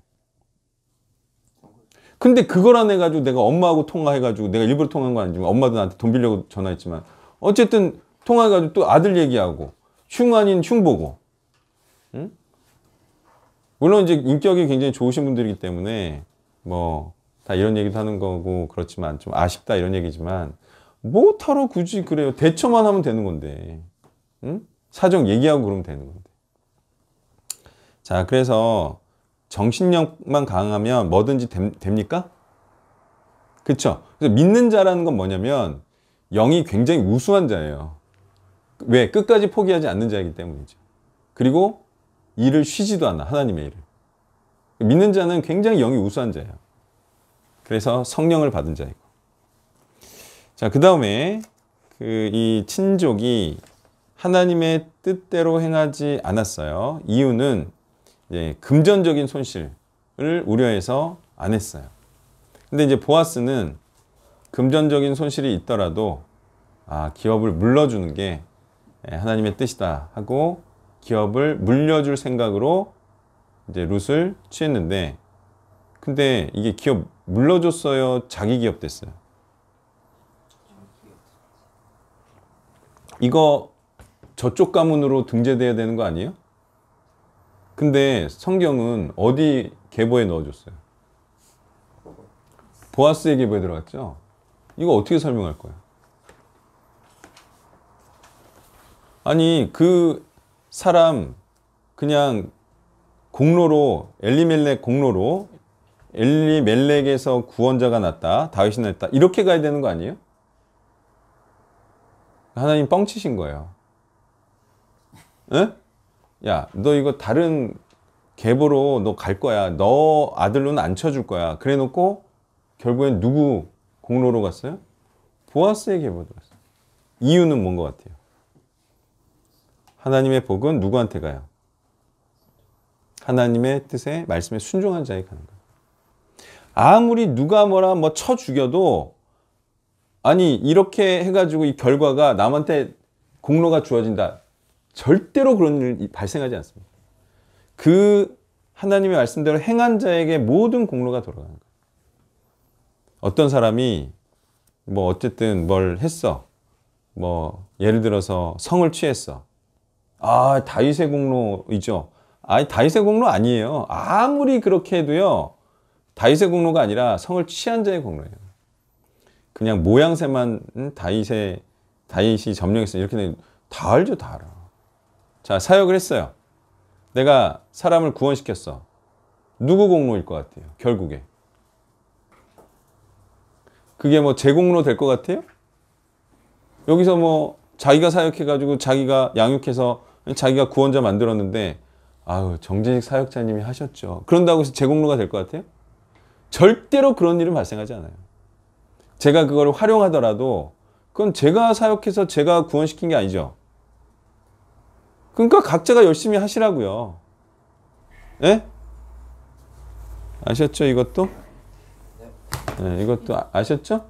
Speaker 1: 근데 그걸 안 해가지고 내가 엄마하고 통화해가지고 내가 일부러 통화한 거 아니지만 엄마도 나한테 돈 빌려고 전화했지만 어쨌든 통화해가지고 또 아들 얘기하고 흉 아닌 흉 보고. 응? 물론 이제 인격이 굉장히 좋으신 분들이기 때문에 뭐 다 이런 얘기도 하는 거고 그렇지만 좀 아쉽다 이런 얘기지만 뭐하러 굳이 그래요. 대처만 하면 되는 건데. 응? 사정 얘기하고 그러면 되는 건데. 자, 그래서 정신력만 강하면 뭐든지 됩니까? 그쵸? 그래서 믿는 자라는 건 뭐냐면 영이 굉장히 우수한 자예요. 왜? 끝까지 포기하지 않는 자이기 때문이죠. 그리고 일을 쉬지도 않아. 하나님의 일을. 믿는 자는 굉장히 영이 우수한 자예요. 그래서 성령을 받은 자이고. 자, 그 다음에 이 친족이 하나님의 뜻대로 행하지 않았어요. 이유는 이제 금전적인 손실을 우려해서 안 했어요. 근데 이제 보아스는 금전적인 손실이 있더라도 기업을 물려주는 게 하나님의 뜻이다 하고 기업을 물려줄 생각으로 이제 룻을 취했는데, 근데 이게 기업 물려줬어요? 자기 기업 됐어요? 이거 저쪽 가문으로 등재돼야 되는 거 아니에요? 근데 성경은 어디 계보에 넣어줬어요? 보아스의 계보에 들어갔죠? 이거 어떻게 설명할 거예요? 아니 그 사람 그냥 공로로 엘리멜렉 공로로 엘리멜렉에서 구원자가 났다, 다윗이 났다, 이렇게 가야 되는 거 아니에요? 하나님 뻥치신 거예요. 에? 야, 너 이거 다른 계보로 너 갈 거야. 너 아들로는 안 쳐줄 거야. 그래 놓고 결국엔 누구 공로로 갔어요? 보아스의 계보로 갔어요. 이유는 뭔 것 같아요? 하나님의 복은 누구한테 가요? 하나님의 뜻에, 말씀에 순종한 자에게 가는 거예요. 아무리 누가 뭐라 뭐 쳐 죽여도, 아니 이렇게 해가지고 이 결과가 남한테 공로가 주어진다, 절대로 그런 일이 발생하지 않습니다. 그 하나님의 말씀대로 행한 자에게 모든 공로가 돌아가는 거예요. 어떤 사람이 뭐 어쨌든 뭘 했어, 뭐 예를 들어서 성을 취했어. 다윗의 공로이죠. 다윗의 공로 아니에요. 아무리 그렇게 해도요, 다윗의 공로가 아니라 성을 취한 자의 공로예요. 그냥 모양새만 다윗이 점령했어 이렇게 되면 다 알죠, 다 알아. 자, 사역을 했어요. 내가 사람을 구원시켰어. 누구 공로일 것 같아요? 결국에 그게 뭐 제 공로 될 것 같아요? 여기서 뭐 자기가 사역해가지고 자기가 양육해서 자기가 구원자 만들었는데, 정재식 사역자님이 하셨죠, 그런다고 해서 제 공로가 될 것 같아요? 절대로 그런 일은 발생하지 않아요. 제가 그걸 활용하더라도 그건 제가 사역해서 제가 구원시킨 게 아니죠. 그러니까 각자가 열심히 하시라고요. 예? 아셨죠, 이것도? 네, 이것도 아셨죠?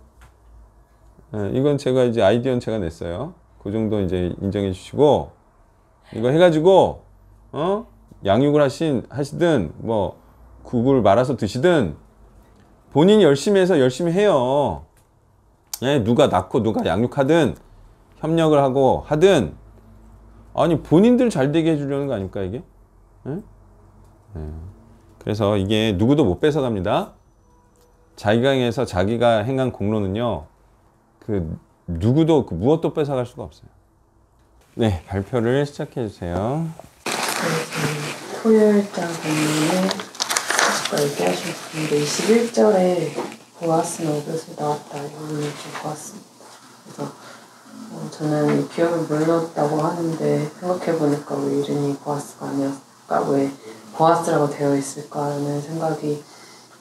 Speaker 1: 네, 이건 제가 이제 아이디어는 제가 냈어요. 그 정도 이제 인정해 주시고, 이거 해가지고 양육을 하시든 뭐 국을 말아서 드시든 본인이 열심히 해서 열심히 해요. 예, 누가 낳고 누가 양육하든 협력을 하고 하든, 아니 본인들 잘 되게 해주려는 거 아닙니까 이게? 예? 예. 그래서 이게 누구도 못 뺏어갑니다. 자기가 행해서 자기가 행한 공로는요, 누구도 무엇도 뺏어갈 수가 없어요. 네, 발표를 시작해 주세요.
Speaker 3: 토요일장 본문에 아까 얘기하셨는데 21절에 보아스는 오벳을 낳았다, 이 부분을 좀 보았습니다. 그래서 저는 이 기업을 물렸다고 하는데 생각해보니까 왜 이름이 보아스가 아니었을까, 왜 보아스라고 되어 있을까라는 생각이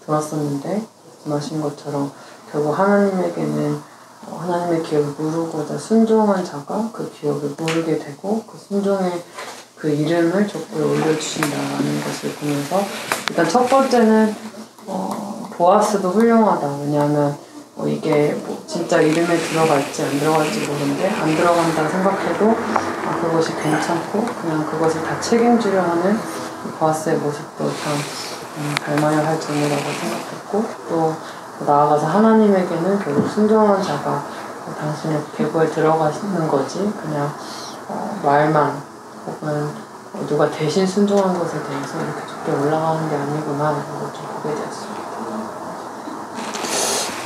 Speaker 3: 들었었는데, 말씀하신 것처럼 결국 하나님에게는 하나님의 기업을 물으고자 순종한 자가 그 기업을 물게 되고, 그 순종의 그 이름을 족보에 올려주신다는 것을 보면서, 일단 첫 번째는 보아스도 훌륭하다. 왜냐하면 이게 뭐 진짜 이름에 들어갈지 안 들어갈지 모르는데, 안 들어간다 생각해도 그것이 괜찮고 그냥 그것을 다 책임지려 하는 보아스의 모습도 참 닮아야 할 점이라고 생각했고, 또 나아가서 하나님에게는 결국 순종한 자가 당신의 계보에 들어가시는 거지, 그냥 말만 혹은 누가 대신 순종한 것에 대해서 이렇게 좋게 올라가는 게 아니구나, 이런 걸 좀 보게 되었습니다.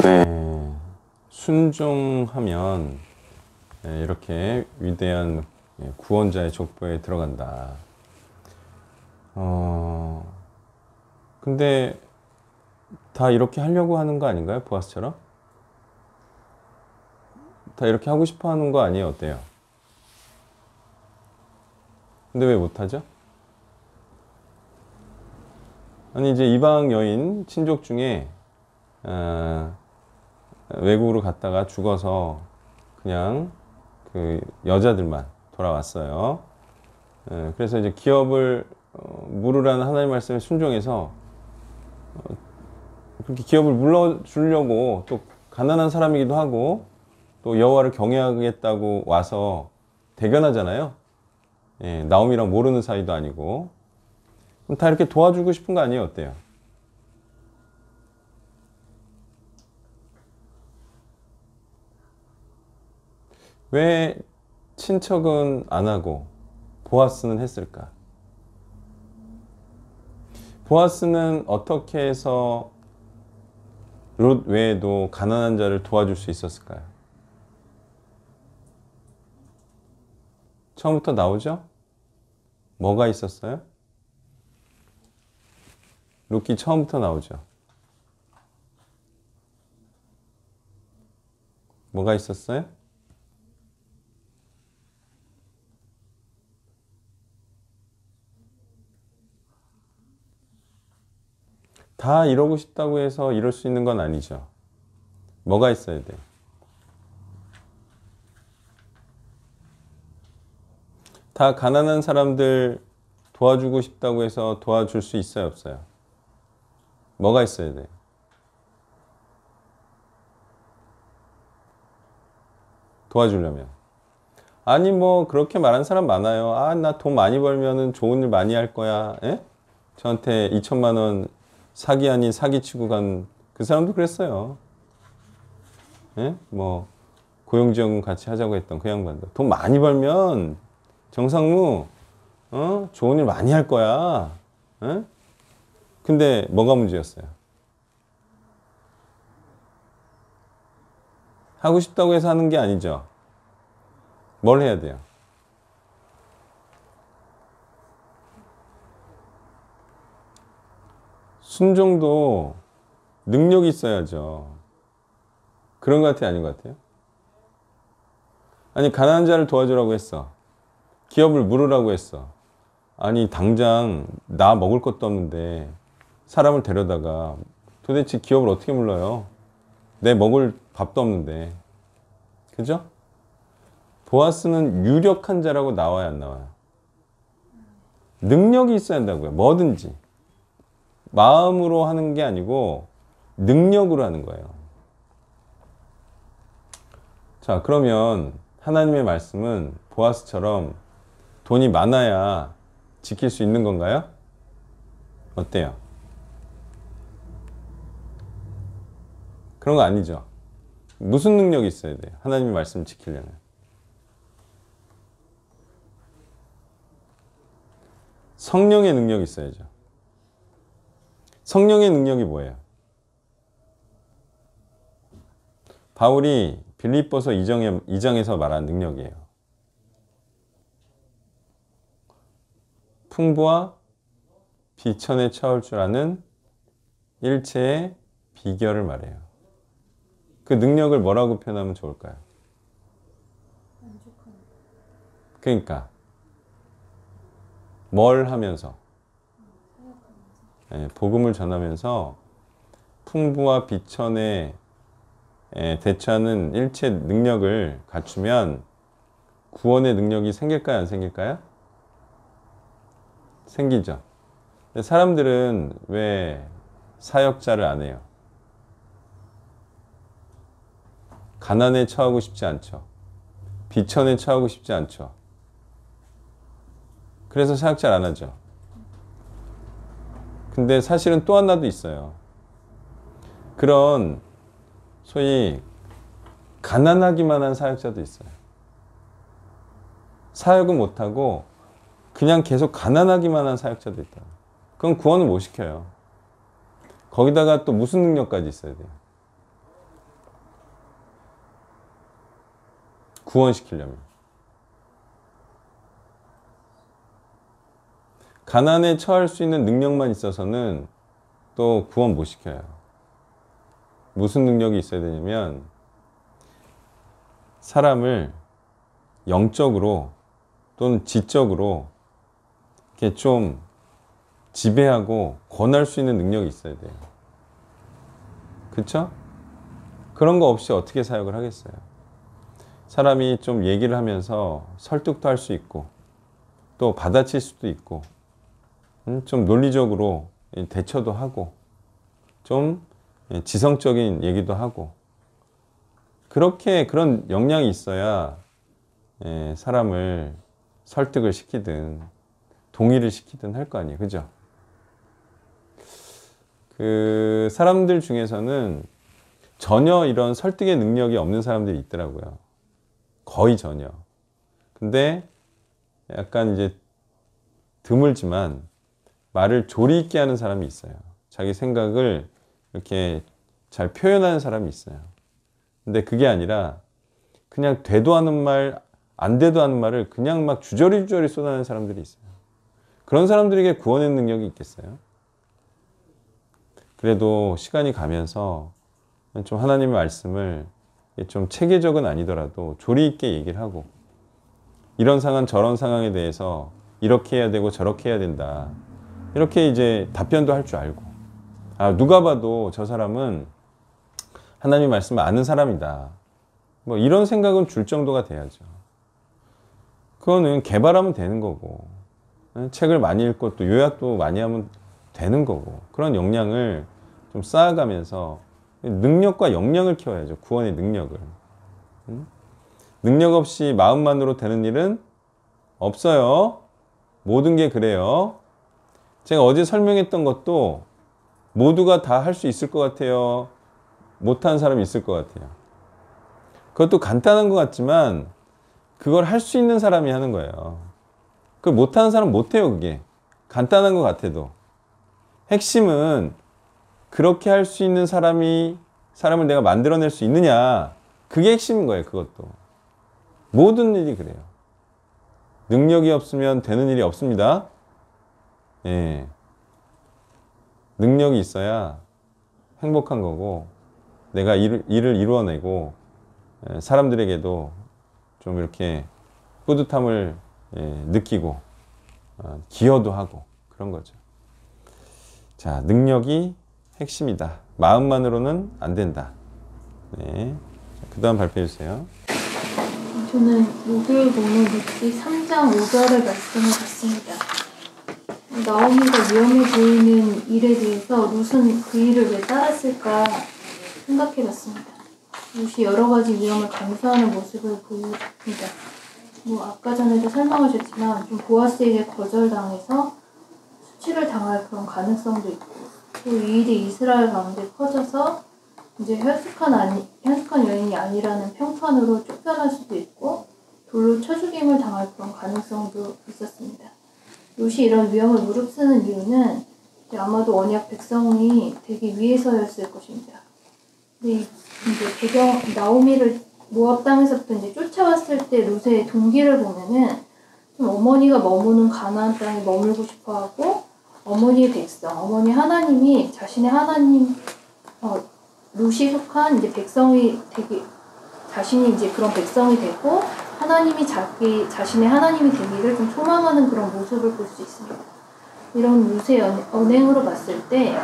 Speaker 1: 네, 순종하면 이렇게 위대한 구원자의 족보에 들어간다. 근데 다 이렇게 하려고 하는 거 아닌가요? 보아스처럼? 다 이렇게 하고 싶어 하는 거 아니에요? 어때요? 근데 왜 못하죠? 아니 이제 이방 여인 친족 중에 외국으로 갔다가 죽어서 그냥 그 여자들만 돌아왔어요. 그래서 이제 기업을 물으라는 하나님의 말씀에 순종해서 그렇게 기업을 물어주려고 또 가난한 사람이기도 하고 또 여호와를 경외하겠다고 와서 대견하잖아요. 예, 나오미랑 모르는 사이도 아니고. 그럼 다 이렇게 도와주고 싶은 거 아니에요? 어때요? 왜 친척은 안 하고 보아스는 했을까? 보아스는 어떻게 해서 롯 외에도 가난한 자를 도와줄 수 있었을까요? 처음부터 나오죠? 뭐가 있었어요? 룻기 처음부터 나오죠. 뭐가 있었어요? 다 이러고 싶다고 해서 이럴 수 있는 건 아니죠. 뭐가 있어야 돼요? 다 가난한 사람들 도와주고 싶다고 해서 도와줄 수 있어요, 없어요? 뭐가 있어야 돼요? 도와주려면. 아니 뭐 그렇게 말하는 사람 많아요. 아, 나 돈 많이 벌면은 좋은 일 많이 할 거야. 에? 저한테 2천만 원 사기 아닌 사기치고 간 그 사람도 그랬어요. 예? 뭐 고용지원금 같이 하자고 했던 그 양반도 돈 많이 벌면 정상무 좋은 일 많이 할 거야. 예? 근데 뭐가 문제였어요? 하고 싶다고 해서 하는 게 아니죠. 뭘 해야 돼요? 순종도 능력이 있어야죠. 그런 것 같아요? 아닌 것 같아요? 아니 가난한 자를 도와주라고 했어. 기업을 물으라고 했어. 아니 당장 나 먹을 것도 없는데 사람을 데려다가 도대체 기업을 어떻게 물러요? 내 먹을 밥도 없는데. 그죠? 보아스는 유력한 자라고 나와야 안 나와요? 능력이 있어야 한다고요. 뭐든지. 마음으로 하는 게 아니고 능력으로 하는 거예요. 자, 그러면 하나님의 말씀은 보아스처럼 돈이 많아야 지킬 수 있는 건가요? 어때요? 그런 거 아니죠. 무슨 능력이 있어야 돼요? 하나님의 말씀을 지키려면. 성령의 능력이 있어야죠. 성령의 능력이 뭐예요? 바울이 빌립보서 2장에서 말한 능력이에요. 풍부와 비천에 처할 줄 아는 일체의 비결을 말해요. 그 능력을 뭐라고 표현하면 좋을까요? 그러니까 뭘 하면서? 네, 복음을 전하면서 풍부와 비천에 대처하는 일체 능력을 갖추면 구원의 능력이 생길까요? 안 생길까요? 생기죠. 근데 사람들은 왜 사역자를 안 해요? 가난에 처하고 싶지 않죠. 비천에 처하고 싶지 않죠. 그래서 사역자를 안 하죠. 근데 사실은 또 하나도 있어요. 그런 소위 가난하기만 한 사역자도 있어요. 사역은 못하고 그냥 계속 가난하기만 한 사역자도 있다. 그럼 구원을 못 시켜요. 거기다가 또 무슨 능력까지 있어야 돼요? 구원시키려면. 가난에 처할 수 있는 능력만 있어서는 또 구원 못 시켜요. 무슨 능력이 있어야 되냐면 사람을 영적으로 또는 지적으로 이렇게 좀 지배하고 권할 수 있는 능력이 있어야 돼요. 그렇죠? 그런 거 없이 어떻게 사역을 하겠어요? 사람이 좀 얘기를 하면서 설득도 할 수 있고 또 받아칠 수도 있고 좀 논리적으로 대처도 하고 좀 지성적인 얘기도 하고 그렇게 그런 역량이 있어야 사람을 설득을 시키든 동의를 시키든 할 거 아니에요. 그죠? 그 사람들 중에서는 전혀 이런 설득의 능력이 없는 사람들이 있더라고요. 거의 전혀. 근데 약간 이제 드물지만 말을 조리 있게 하는 사람이 있어요. 자기 생각을 이렇게 잘 표현하는 사람이 있어요. 근데 그게 아니라 그냥 되도 않은 말, 안 되도 않은 말을 그냥 막 주저리 쏟아내는 사람들이 있어요. 그런 사람들에게 구원의 능력이 있겠어요? 그래도 시간이 가면서 좀 하나님의 말씀을 좀 체계적은 아니더라도 조리 있게 얘기를 하고 이런 상황 저런 상황에 대해서 이렇게 해야 되고 저렇게 해야 된다. 이렇게 이제 답변도 할 줄 알고 누가 봐도 저 사람은 하나님의 말씀을 아는 사람이다. 뭐 이런 생각은 줄 정도가 돼야죠. 그거는 개발하면 되는 거고 책을 많이 읽고 또 요약도 많이 하면 되는 거고 그런 역량을 좀 쌓아가면서 능력과 역량을 키워야죠. 구원의 능력을. 능력 없이 마음만으로 되는 일은 없어요. 모든 게 그래요. 제가 어제 설명했던 것도 모두가 다 할 수 있을 것 같아요. 못하는 사람이 있을 것 같아요. 그것도 간단한 것 같지만 그걸 할 수 있는 사람이 하는 거예요. 그걸 못하는 사람은 못해요. 그게 간단한 것 같아도. 핵심은 그렇게 할 수 있는 사람을 내가 만들어낼 수 있느냐. 그게 핵심인 거예요. 그것도. 모든 일이 그래요. 능력이 없으면 되는 일이 없습니다. 예. 능력이 있어야 행복한 거고 내가 일을 이루어내고 사람들에게도 좀 이렇게 뿌듯함을 느끼고 기여도 하고 그런 거죠. 자, 능력이 핵심이다. 마음만으로는 안 된다. 네. 그 다음 발표해 주세요.
Speaker 4: 저는 목요일본문 묵시 3장 5절의 말씀을 봤습니다. 나오미가 위험해 보이는 일에 대해서 룻은 그 일을 왜 따랐을까 생각해봤습니다. 룻이 여러 가지 위험을 감수하는 모습을 보입니다. 아까 전에도 설명하셨지만 좀 보아스에게 거절당해서 수치를 당할 그런 가능성도 있고 또 이 일이 이스라엘 가운데 퍼져서 이제 현숙한 여인이 아니라는 평판으로 쫓겨날 수도 있고 돌로 쳐 죽임을 당할 그런 가능성도 있었습니다. 룻이 이런 위험을 무릅쓰는 이유는 아마도 언약 백성이 되기 위해서였을 것입니다. 근데 이제 나오미를 모압 땅에서부터 이제 쫓아왔을 때 룻의 동기를 보면은 좀 어머니가 머무는 가나안 땅에 머물고 싶어하고 어머니의 백성, 어머니 하나님이 자신의 하나님 룻이 속한 이제 백성이 되기 자신이 이제 그런 백성이 되고 하나님이 자신의 하나님이 되기를 좀 소망하는 그런 모습을 볼 수 있습니다. 이런 룻의 언행으로 봤을 때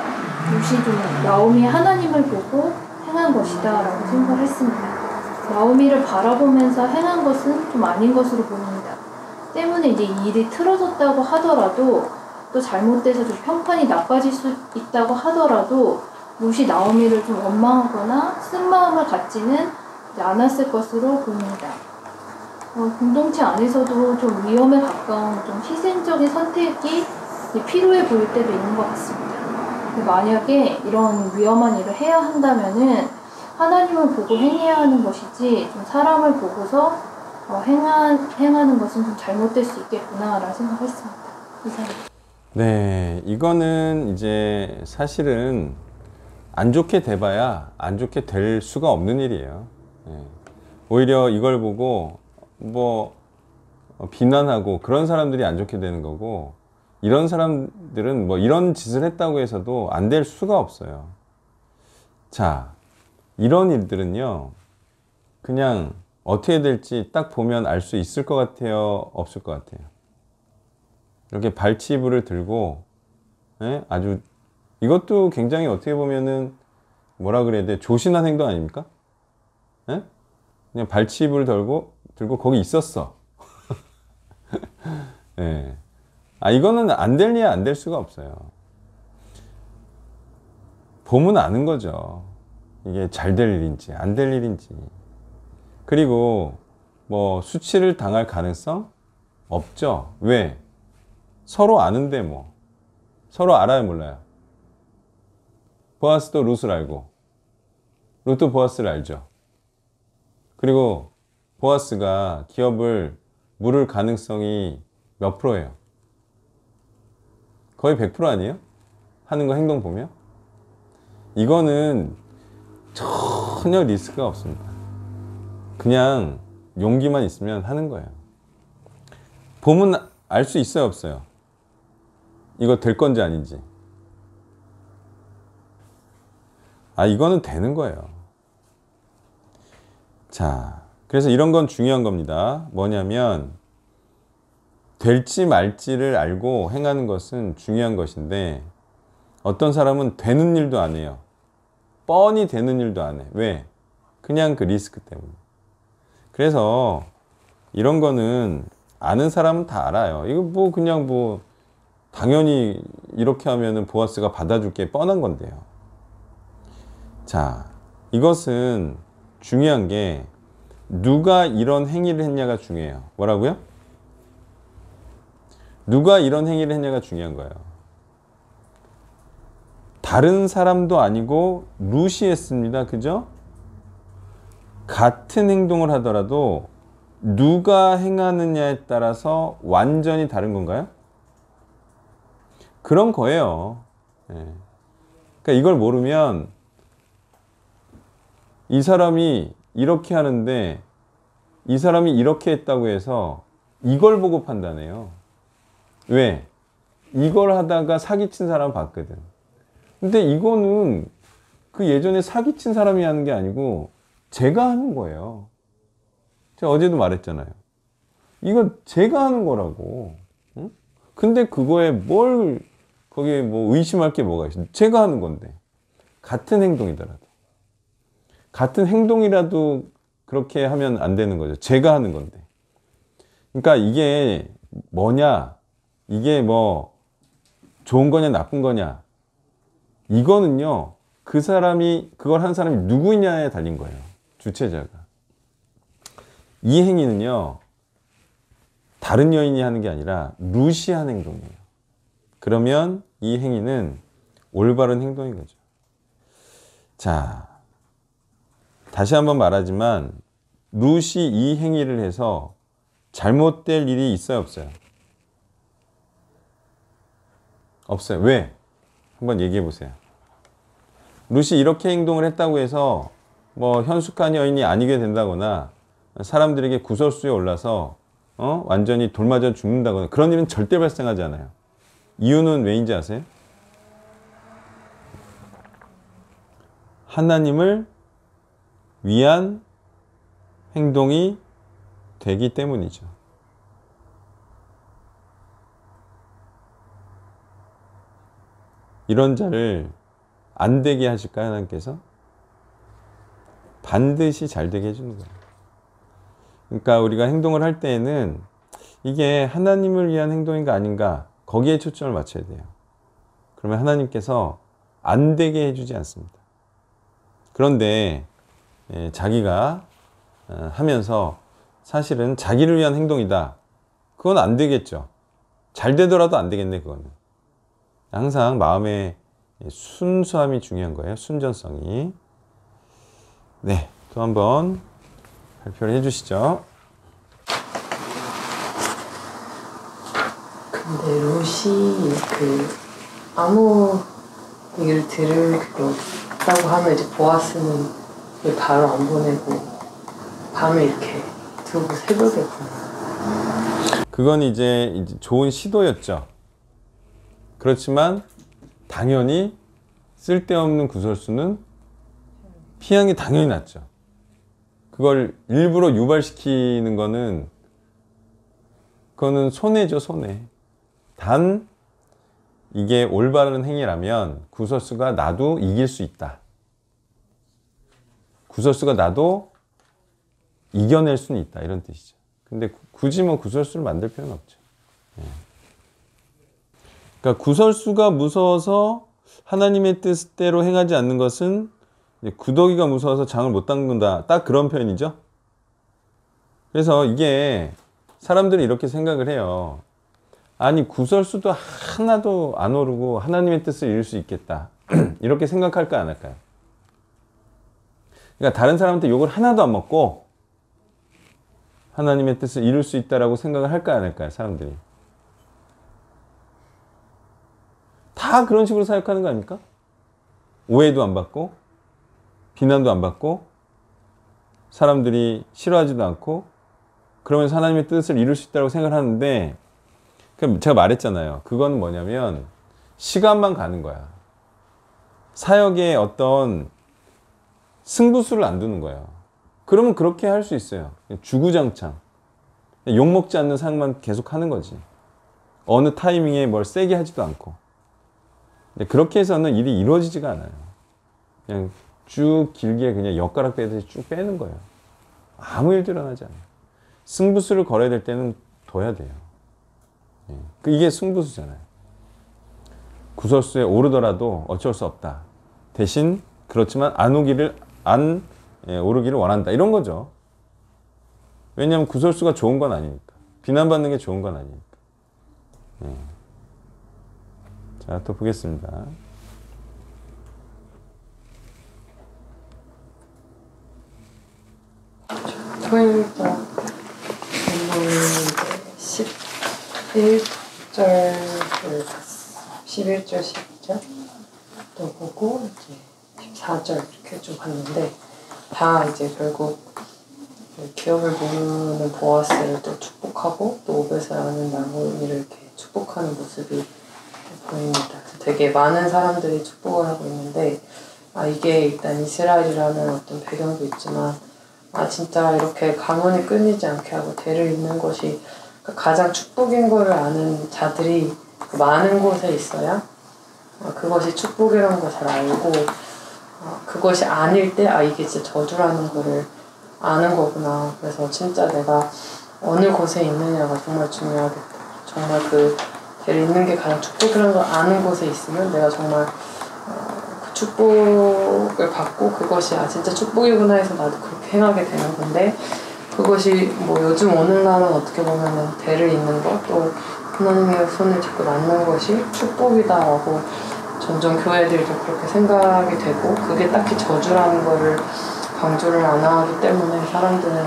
Speaker 4: 룻이 좀 나오미의 하나님을 보고 행한 것이다 라고 생각을 했습니다. 나오미를 바라보면서 행한 것은 좀 아닌 것으로 보입니다. 때문에 이제 이 일이 틀어졌다고 하더라도 또 잘못돼서 좀 평판이 나빠질 수 있다고 하더라도 룻이 나오미를 좀 원망하거나 쓴마음을 갖지는 않았을 것으로 보입니다. 공동체 안에서도 좀 위험에 가까운 좀 희생적인 선택이 필요해 보일 때도 있는 것 같습니다. 만약에 이런 위험한 일을 해야 한다면은 하나님을 보고 행해야 하는 것이지 좀 사람을 보고서 행하는 것은 좀 잘못될 수 있겠구나라는 생각했습니다. 이상입니다.
Speaker 1: 네, 이거는 이제 사실은 안 좋게 돼봐야 안 좋게 될 수가 없는 일이에요. 오히려 이걸 보고 비난하고 그런 사람들이 안 좋게 되는 거고 이런 사람들은 이런 짓을 했다고 해서도 안 될 수가 없어요. 자, 이런 일들은요 그냥 어떻게 될지 딱 보면 알 수 있을 것 같아요, 없을 것 같아요? 이렇게 발치불을 들고 아주 이것도 굉장히 어떻게 보면은 뭐라 그래야 돼? 조신한 행동 아닙니까? 그냥 발치입을 들고 거기 있었어. 네. 이거는 안 될 일이 안 될 수가 없어요. 보면 아는 거죠. 이게 잘 될 일인지 안 될 일인지. 그리고 뭐 수치를 당할 가능성 없죠. 왜? 서로 아는데 뭐. 서로 알아요, 몰라요? 보아스도 룻을 알고 룻도 보아스를 알죠. 그리고 보아스가 기업을 물을 가능성이 몇 프로예요? 거의 100% 아니에요? 하는 거 행동 보면? 이거는 전혀 리스크가 없습니다. 그냥 용기만 있으면 하는 거예요. 보면 알 수 있어요, 없어요? 이거 될 건지 아닌지. 이거는 되는 거예요. 자, 그래서 이런 건 중요한 겁니다. 뭐냐면 될지 말지를 알고 행하는 것은 중요한 것인데 어떤 사람은 되는 일도 안 해요. 뻔히 되는 일도 안 해. 왜? 그냥 그 리스크 때문에. 그래서 이런 거는 아는 사람은 다 알아요. 이거 뭐 그냥 뭐 당연히 이렇게 하면은 보아스가 받아줄 게 뻔한 건데요. 자, 이것은 중요한 게 누가 이런 행위를 했냐가 중요해요. 뭐라고요? 누가 이런 행위를 했냐가 중요한 거예요. 다른 사람도 아니고 룻이 했습니다. 그죠? 같은 행동을 하더라도 누가 행하느냐에 따라서 완전히 다른 건가요? 그런 거예요. 그러니까 이걸 모르면 이 사람이 이렇게 하는데 이 사람이 이렇게 했다고 해서 이걸 보고 판단해요. 왜? 이걸 하다가 사기친 사람 봤거든. 근데 이거는 그 예전에 사기친 사람이 하는 게 아니고 제가 하는 거예요. 제가 어제도 말했잖아요. 이건 제가 하는 거라고. 응? 근데 그거에 뭘 거기에 뭐 의심할 게 뭐가 있어? 제가 하는 건데. 같은 행동이더라도. 같은 행동이라도 그렇게 하면 안 되는 거죠. 제가 하는 건데. 그러니까 이게 뭐냐? 이게 뭐 좋은 거냐 나쁜 거냐? 이거는요. 그 사람이 그걸 한 사람이 누구냐에 달린 거예요. 주체자가. 이 행위는요. 다른 여인이 하는 게 아니라 룻이 한 행동이에요. 그러면 이 행위는 올바른 행동인 거죠. 자, 다시 한번 말하지만 룻이 이 행위를 해서 잘못될 일이 있어요, 없어요? 없어요. 왜? 한번 얘기해 보세요. 룻이 이렇게 행동을 했다고 해서 뭐 현숙한 여인이 아니게 된다거나 사람들에게 구설수에 올라서 완전히 돌 맞아 죽는다거나 그런 일은 절대 발생하지 않아요. 이유는 왜인지 아세요? 하나님을 위한 행동이 되기 때문이죠. 이런 자를 안 되게 하실까요, 하나님께서? 반드시 잘 되게 해주는 거예요. 그러니까 우리가 행동을 할 때에는 이게 하나님을 위한 행동인가 아닌가 거기에 초점을 맞춰야 돼요. 그러면 하나님께서 안 되게 해주지 않습니다. 그런데 자기가 하면서 사실은 자기를 위한 행동이다. 그건 안 되겠죠. 잘 되더라도 안 되겠네, 그거는. 항상 마음의 순수함이 중요한 거예요. 순전성이. 네, 또 한번 발표를 해주시죠.
Speaker 3: 근데 룻이 아무 얘기를 들을 게 없다고 하면 이제 보아스는 바로 안 보내고 밤에 이렇게 두고 새벽에 보내요.
Speaker 1: 그건 이제 좋은 시도였죠. 그렇지만 당연히 쓸데없는 구설수는 피하는 게 당연히 낫죠. 그걸 일부러 유발시키는 거는 그거는 손해죠, 손해. 단 이게 올바른 행위라면 구설수가 나도 이길 수 있다. 구설수가 나도 이겨낼 수는 있다 이런 뜻이죠. 근데 굳이 뭐 구설수를 만들 필요는 없죠. 그러니까 구설수가 무서워서 하나님의 뜻대로 행하지 않는 것은 구더기가 무서워서 장을 못 담근다. 딱 그런 표현이죠. 그래서 이게 사람들이 이렇게 생각을 해요. 아니 구설수도 하나도 안 오르고 하나님의 뜻을 이룰 수 있겠다. 이렇게 생각할까 안 할까요? 그러니까 다른 사람한테 욕을 하나도 안 먹고 하나님의 뜻을 이룰 수 있다라고 생각을 할까 안 할까요? 사람들이. 다 그런 식으로 생각하는 거 아닙니까? 오해도 안 받고 비난도 안 받고 사람들이 싫어하지도 않고 그러면서 하나님의 뜻을 이룰 수 있다고 생각을 하는데 제가 말했잖아요. 그건 뭐냐면 시간만 가는 거야. 사역에 어떤 승부수를 안 두는 거예요. 그러면 그렇게 할 수 있어요. 주구장창. 욕먹지 않는 사역만 계속 하는 거지. 어느 타이밍에 뭘 세게 하지도 않고. 그렇게 해서는 일이 이루어지지가 않아요. 그냥 쭉 길게 그냥 엿가락 빼듯이 쭉 빼는 거예요. 아무 일도 일어나지 않아요. 승부수를 걸어야 될 때는 둬야 돼요. 이게 승부수잖아요. 구설수에 오르더라도 어쩔 수 없다. 대신 그렇지만 안 오르기를 원한다. 이런 거죠. 왜냐하면 구설수가 좋은 건 아니니까. 비난받는 게 좋은 건 아니니까. 자, 또 보겠습니다.
Speaker 3: 토요일자 본문 11절을 봤어. 11절, 12절 또 보고 이제 14절 이렇게 좀 봤는데 다 이제 결국 기업을 모르는 보아스를 또 축복하고 또 오벳을 아는 나오미를 이렇게 축복하는 모습이 보입니다. 되게 많은 사람들이 축복을 하고 있는데 이게 일단 이스라엘이라는 어떤 배경도 있지만 진짜 이렇게 가문이 끊이지 않게 하고 대를 잇는 것이 가장 축복인 거를 아는 자들이 많은 곳에 있어야 그것이 축복이라는 걸 잘 알고 그것이 아닐 때 이게 진짜 저주라는 거를 아는 거구나. 그래서 진짜 내가 어느 곳에 있느냐가 정말 중요하겠다. 정말 그 대를 잇는 게 가장 축복이라는 걸 아는 곳에 있으면 내가 정말 그 축복을 받고 그것이 진짜 축복이구나 해서 나도 그렇게 행하게 되는 건데 그것이 뭐 요즘 오늘날은 어떻게 보면은 대를 잇는 것 또 하나님의 손을 잡고 낳는 것이 축복이다라고 점점 교회들도 그렇게 생각이 되고 그게 딱히 저주라는 거를 강조를 안 하기 때문에 사람들은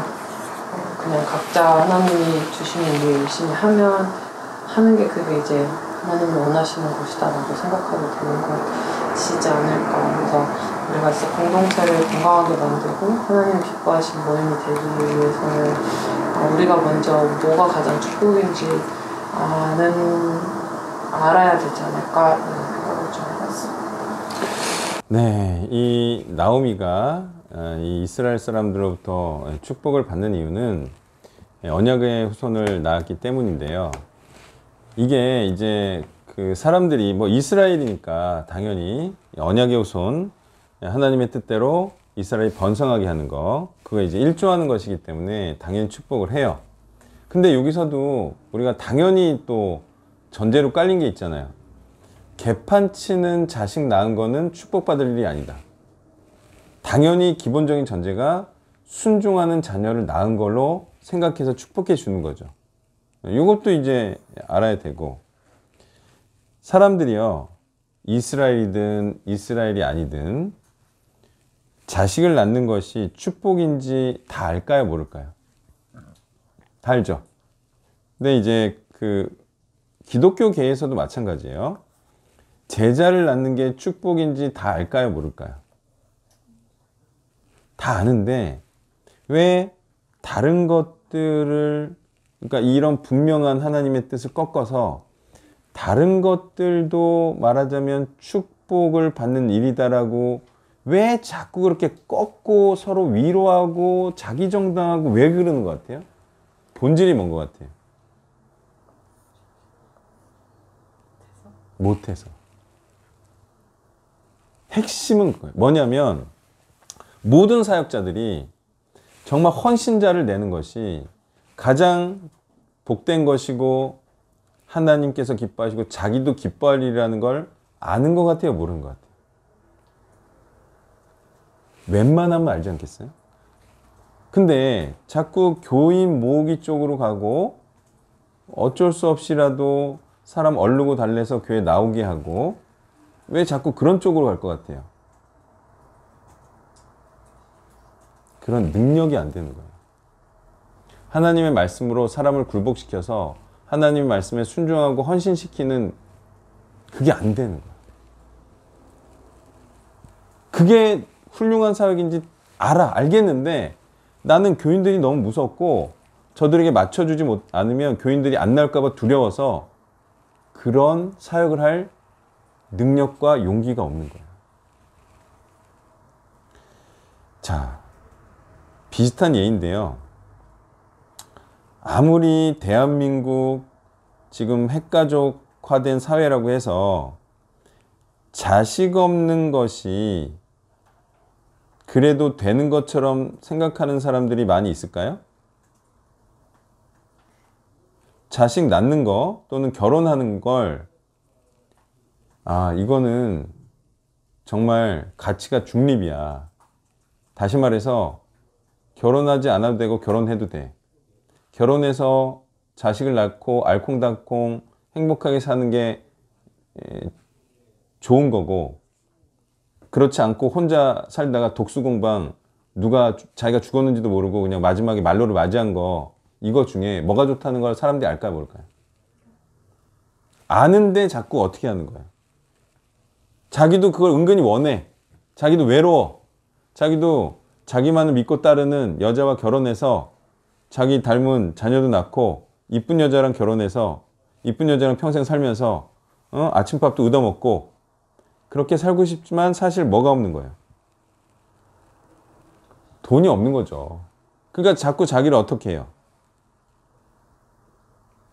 Speaker 3: 그냥 각자 하나님이 주시는 일 열심히 하는 게 그게 이제 하나님이 원하시는 것이다라고 생각하게 되는 것이지 않을까. 그래서 우리가 진짜 공동체를 건강하게 만들고 하나님 기뻐하신 모임이 되기 위해서는 우리가 먼저 뭐가 가장 축복인지 알아야 되지 않을까 이런 생각을 좀 해봤습니다.
Speaker 1: 네, 이 나오미가 이 이스라엘 사람들로부터 축복을 받는 이유는 언약의 후손을 낳았기 때문인데요. 이게 이제 그 사람들이 뭐 이스라엘이니까 당연히 언약의 후손, 하나님의 뜻대로 이스라엘이 번성하게 하는 거, 그거 이제 일조하는 것이기 때문에 당연히 축복을 해요. 근데 여기서도 우리가 당연히 또 전제로 깔린 게 있잖아요. 개판치는 자식 낳은 거는 축복받을 일이 아니다. 당연히 기본적인 전제가 순종하는 자녀를 낳은 걸로 생각해서 축복해 주는 거죠. 이것도 이제 알아야 되고, 사람들이요, 이스라엘이든 이스라엘이 아니든 자식을 낳는 것이 축복인지 다 알까요, 모를까요? 다 알죠. 근데 이제 그 기독교계에서도 마찬가지예요. 제자를 낳는 게 축복인지 다 알까요, 모를까요? 다 아는데 왜 다른 것들을, 그러니까 이런 분명한 하나님의 뜻을 꺾어서 다른 것들도 말하자면 축복을 받는 일이다라고 왜 자꾸 그렇게 꺾고 서로 위로하고 자기 정당하고 왜 그러는 것 같아요? 본질이 뭔 것 같아요? 못해서. 핵심은 뭐냐면 모든 사역자들이 정말 헌신자를 내는 것이 가장 복된 것이고 하나님께서 기뻐하시고 자기도 기뻐할 일이라는 걸 아는 것 같아요? 모르는 것 같아요? 웬만하면 알지 않겠어요? 근데 자꾸 교인 모으기 쪽으로 가고 어쩔 수 없이라도 사람 얼르고 달래서 교회 나오게 하고 왜 자꾸 그런 쪽으로 갈 것 같아요? 그런 능력이 안 되는 거예요. 하나님의 말씀으로 사람을 굴복시켜서 하나님의 말씀에 순종하고 헌신시키는 그게 안 되는 거예요. 그게 훌륭한 사역인지 알겠는데 나는 교인들이 너무 무섭고 저들에게 맞춰주지 않으면 교인들이 안 나올까 봐 두려워서 그런 사역을 할 능력과 용기가 없는 거예요. 자, 비슷한 예인데요. 아무리 대한민국 지금 핵가족화된 사회라고 해서 자식 없는 것이 그래도 되는 것처럼 생각하는 사람들이 많이 있을까요? 자식 낳는 거 또는 결혼하는 걸 이거는 정말 가치가 중립이야. 다시 말해서 결혼하지 않아도 되고 결혼해도 돼. 결혼해서 자식을 낳고 알콩달콩 행복하게 사는 게 좋은 거고 그렇지 않고 혼자 살다가 독수공방 누가 자기가 죽었는지도 모르고 그냥 마지막에 말로를 맞이한 거 이거 중에 뭐가 좋다는 걸 사람들이 알까요 모를까요? 아는데 자꾸 어떻게 하는 거예요? 자기도 그걸 은근히 원해. 자기도 외로워. 자기도 자기만을 믿고 따르는 여자와 결혼해서 자기 닮은 자녀도 낳고 이쁜 여자랑 결혼해서 이쁜 여자랑 평생 살면서 아침밥도 얻어먹고 그렇게 살고 싶지만 사실 뭐가 없는 거예요? 돈이 없는 거죠. 그러니까 자꾸 자기를 어떻게 해요?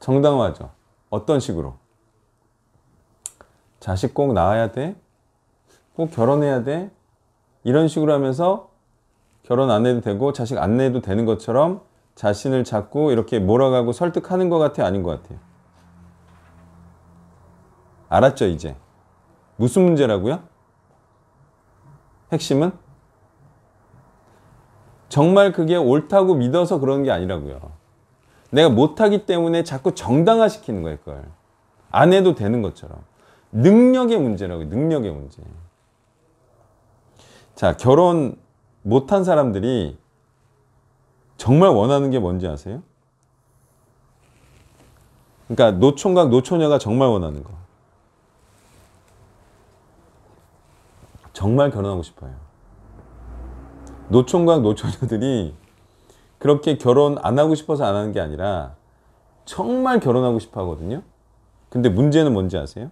Speaker 1: 정당화하죠. 어떤 식으로? 자식 꼭 낳아야 돼? 꼭 결혼해야 돼? 이런 식으로 하면서 결혼 안 해도 되고 자식 안 내도 되는 것처럼 자신을 자꾸 이렇게 몰아가고 설득하는 것 같아요? 아닌 것 같아요? 알았죠 이제? 무슨 문제라고요? 핵심은? 정말 그게 옳다고 믿어서 그런 게 아니라고요. 내가 못하기 때문에 자꾸 정당화시키는 거예요, 그걸. 안 해도 되는 것처럼. 능력의 문제라고요, 능력의 문제. 자, 결혼 못한 사람들이 정말 원하는 게 뭔지 아세요? 그러니까 노총각, 노처녀가 정말 원하는 거. 정말 결혼하고 싶어요. 노총각, 노처녀들이 그렇게 결혼 안 하고 싶어서 안 하는 게 아니라 정말 결혼하고 싶어 하거든요. 근데 문제는 뭔지 아세요?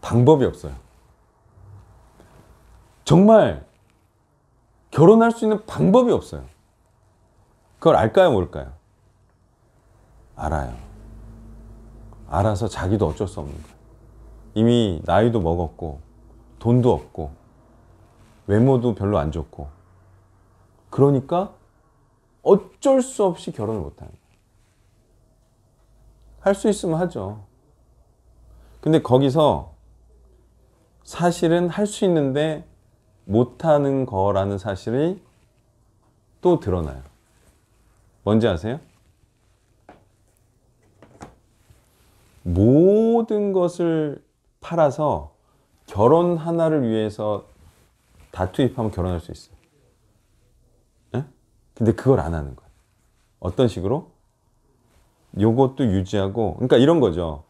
Speaker 1: 방법이 없어요. 정말 결혼할 수 있는 방법이 없어요. 그걸 알까요, 모를까요? 알아요. 알아서 자기도 어쩔 수 없는 거예요. 이미 나이도 먹었고 돈도 없고 외모도 별로 안 좋고 그러니까 어쩔 수 없이 결혼을 못하는 거예요. 할 수 있으면 하죠. 근데 거기서 사실은 할 수 있는데 못하는 거라는 사실이 또 드러나요. 뭔지 아세요? 모든 것을 팔아서 결혼 하나를 위해서 다 투입하면 결혼할 수 있어요. 네? 근데 그걸 안 하는 거예요. 어떤 식으로? 요것도 유지하고, 그러니까 이런 거죠.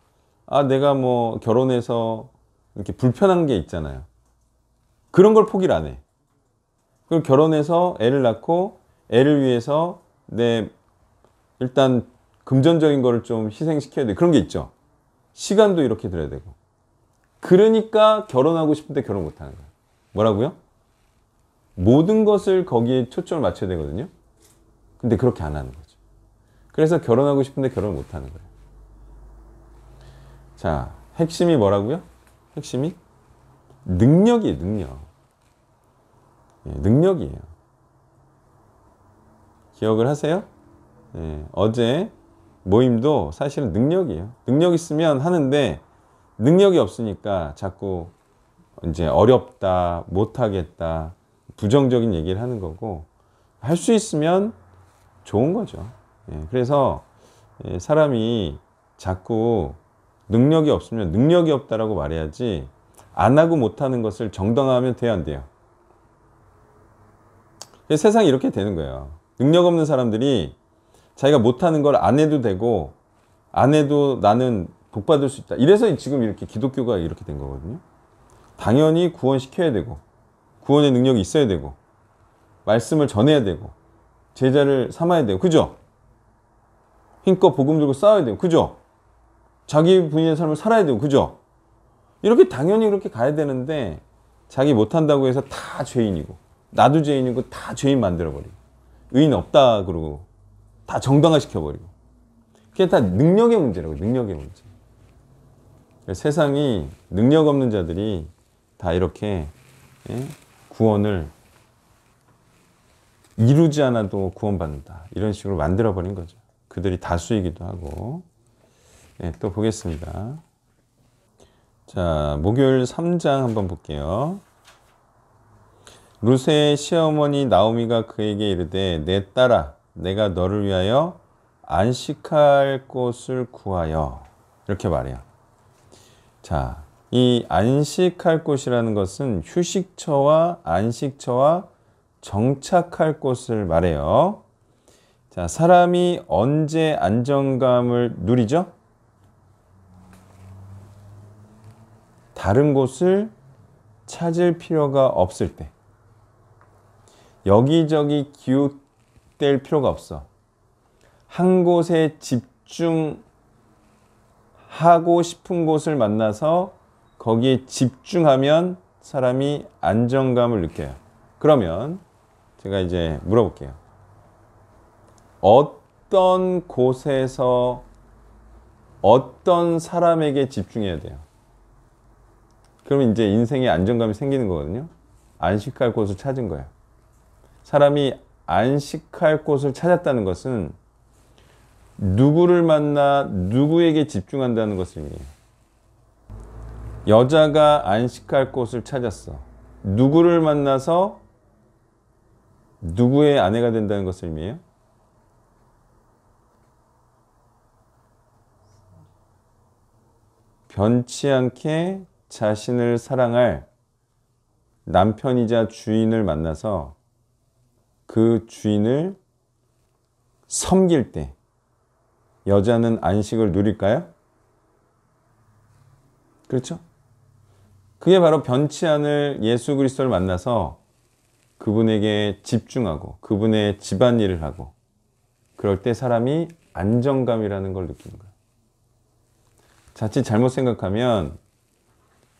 Speaker 1: 내가 뭐 결혼해서 이렇게 불편한 게 있잖아요. 그런 걸 포기를 안 해. 그럼 결혼해서 애를 낳고 애를 위해서 일단 금전적인 거를 좀 희생시켜야 돼. 그런 게 있죠. 시간도 이렇게 들여야 되고. 그러니까 결혼하고 싶은데 결혼 못 하는 거예요. 뭐라고요? 모든 것을 거기에 초점을 맞춰야 되거든요. 근데 그렇게 안 하는 거죠. 그래서 결혼하고 싶은데 결혼을 못 하는 거예요. 자, 핵심이 뭐라고요? 핵심이 능력이에요, 능력. 예, 능력이에요. 기억을 하세요? 어제 모임도 사실은 능력이에요. 능력 있으면 하는데 능력이 없으니까 자꾸 이제 어렵다, 못하겠다, 부정적인 얘기를 하는 거고, 할 수 있으면 좋은 거죠. 그래서 사람이 자꾸 능력이 없으면 능력이 없다라고 말해야지, 안 하고 못하는 것을 정당화하면 돼야 안 돼요. 세상이 이렇게 되는 거예요. 능력 없는 사람들이 자기가 못하는 걸 안 해도 되고, 안 해도 나는 복 받을 수 있다. 이래서 지금 이렇게 기독교가 이렇게 된 거거든요. 당연히 구원시켜야 되고, 구원의 능력이 있어야 되고, 말씀을 전해야 되고, 제자를 삼아야 되고, 그죠? 힘껏 복음 들고 싸워야 되고, 그죠? 자기 부인의 삶을 살아야 되고, 그죠? 이렇게 당연히 그렇게 가야 되는데, 자기 못한다고 해서 다 죄인이고, 나도 죄인이고, 다 죄인 만들어버리고, 의인 없다 그러고, 다 정당화 시켜버리고. 그게 다 능력의 문제라고, 능력의 문제. 세상이 능력 없는 자들이 다 이렇게 구원을 이루지 않아도 구원받는다, 이런 식으로 만들어버린 거죠. 그들이 다수이기도 하고. 또 보겠습니다. 자, 목요일 3장 한번 볼게요. 룻의 시어머니 나오미가 그에게 이르되, 내 딸아, 내가 너를 위하여 안식할 곳을 구하여. 이렇게 말해요. 자, 이 안식할 곳이라는 것은 휴식처와 안식처와 정착할 곳을 말해요. 자, 사람이 언제 안정감을 누리죠? 다른 곳을 찾을 필요가 없을 때. 여기저기 기웃댈 필요가 없어. 한 곳에 집중하고 싶은 곳을 만나서 거기에 집중하면 사람이 안정감을 느껴요. 그러면 제가 이제 물어볼게요. 어떤 곳에서 어떤 사람에게 집중해야 돼요? 그러면 이제 인생에 안정감이 생기는 거거든요. 안식할 곳을 찾은 거예요. 사람이 안식할 곳을 찾았다는 것은 누구를 만나 누구에게 집중한다는 것을 의미해요. 여자가 안식할 곳을 찾았어. 누구를 만나서 누구의 아내가 된다는 것을 의미해요. 변치 않게 자신을 사랑할 남편이자 주인을 만나서 그 주인을 섬길 때 여자는 안식을 누릴까요? 그렇죠? 그게 바로 변치 않을 예수 그리스도를 만나서 그분에게 집중하고 그분의 집안일을 하고, 그럴 때 사람이 안정감이라는 걸 느끼는 거예요. 자칫 잘못 생각하면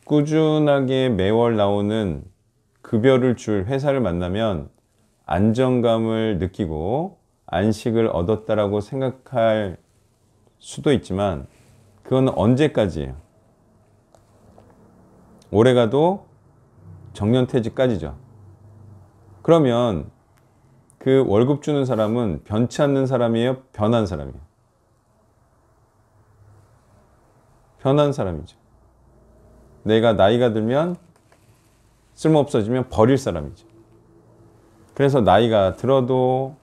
Speaker 1: 꾸준하게 매월 나오는 급여를 줄 회사를 만나면 안정감을 느끼고 안식을 얻었다라고 생각할 수도 있지만, 그건 언제까지예요? 오래가도 정년퇴직까지죠. 그러면 그 월급 주는 사람은 변치 않는 사람이에요? 변한 사람이에요? 변한 사람이죠. 내가 나이가 들면 쓸모없어지면 버릴 사람이죠. 그래서 나이가 들어도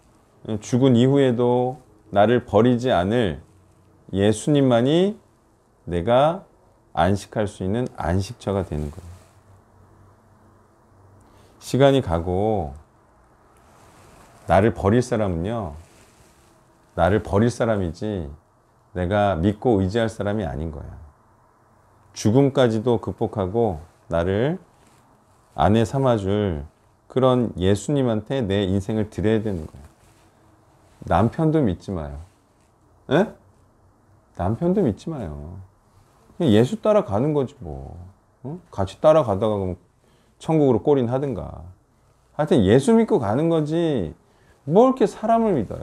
Speaker 1: 죽은 이후에도 나를 버리지 않을 예수님만이 내가 안식할 수 있는 안식처가 되는 거예요. 시간이 가고 나를 버릴 사람은요, 나를 버릴 사람이지 내가 믿고 의지할 사람이 아닌 거야. 죽음까지도 극복하고 나를 아내 삼아줄 그런 예수님한테 내 인생을 드려야 되는 거예요. 남편도 믿지 마요. 에? 남편도 믿지 마요. 그냥 예수 따라가는 거지 뭐. 같이 따라가다가 그럼 천국으로 꼬린 하든가. 하여튼 예수 믿고 가는 거지 뭐 이렇게 사람을 믿어요.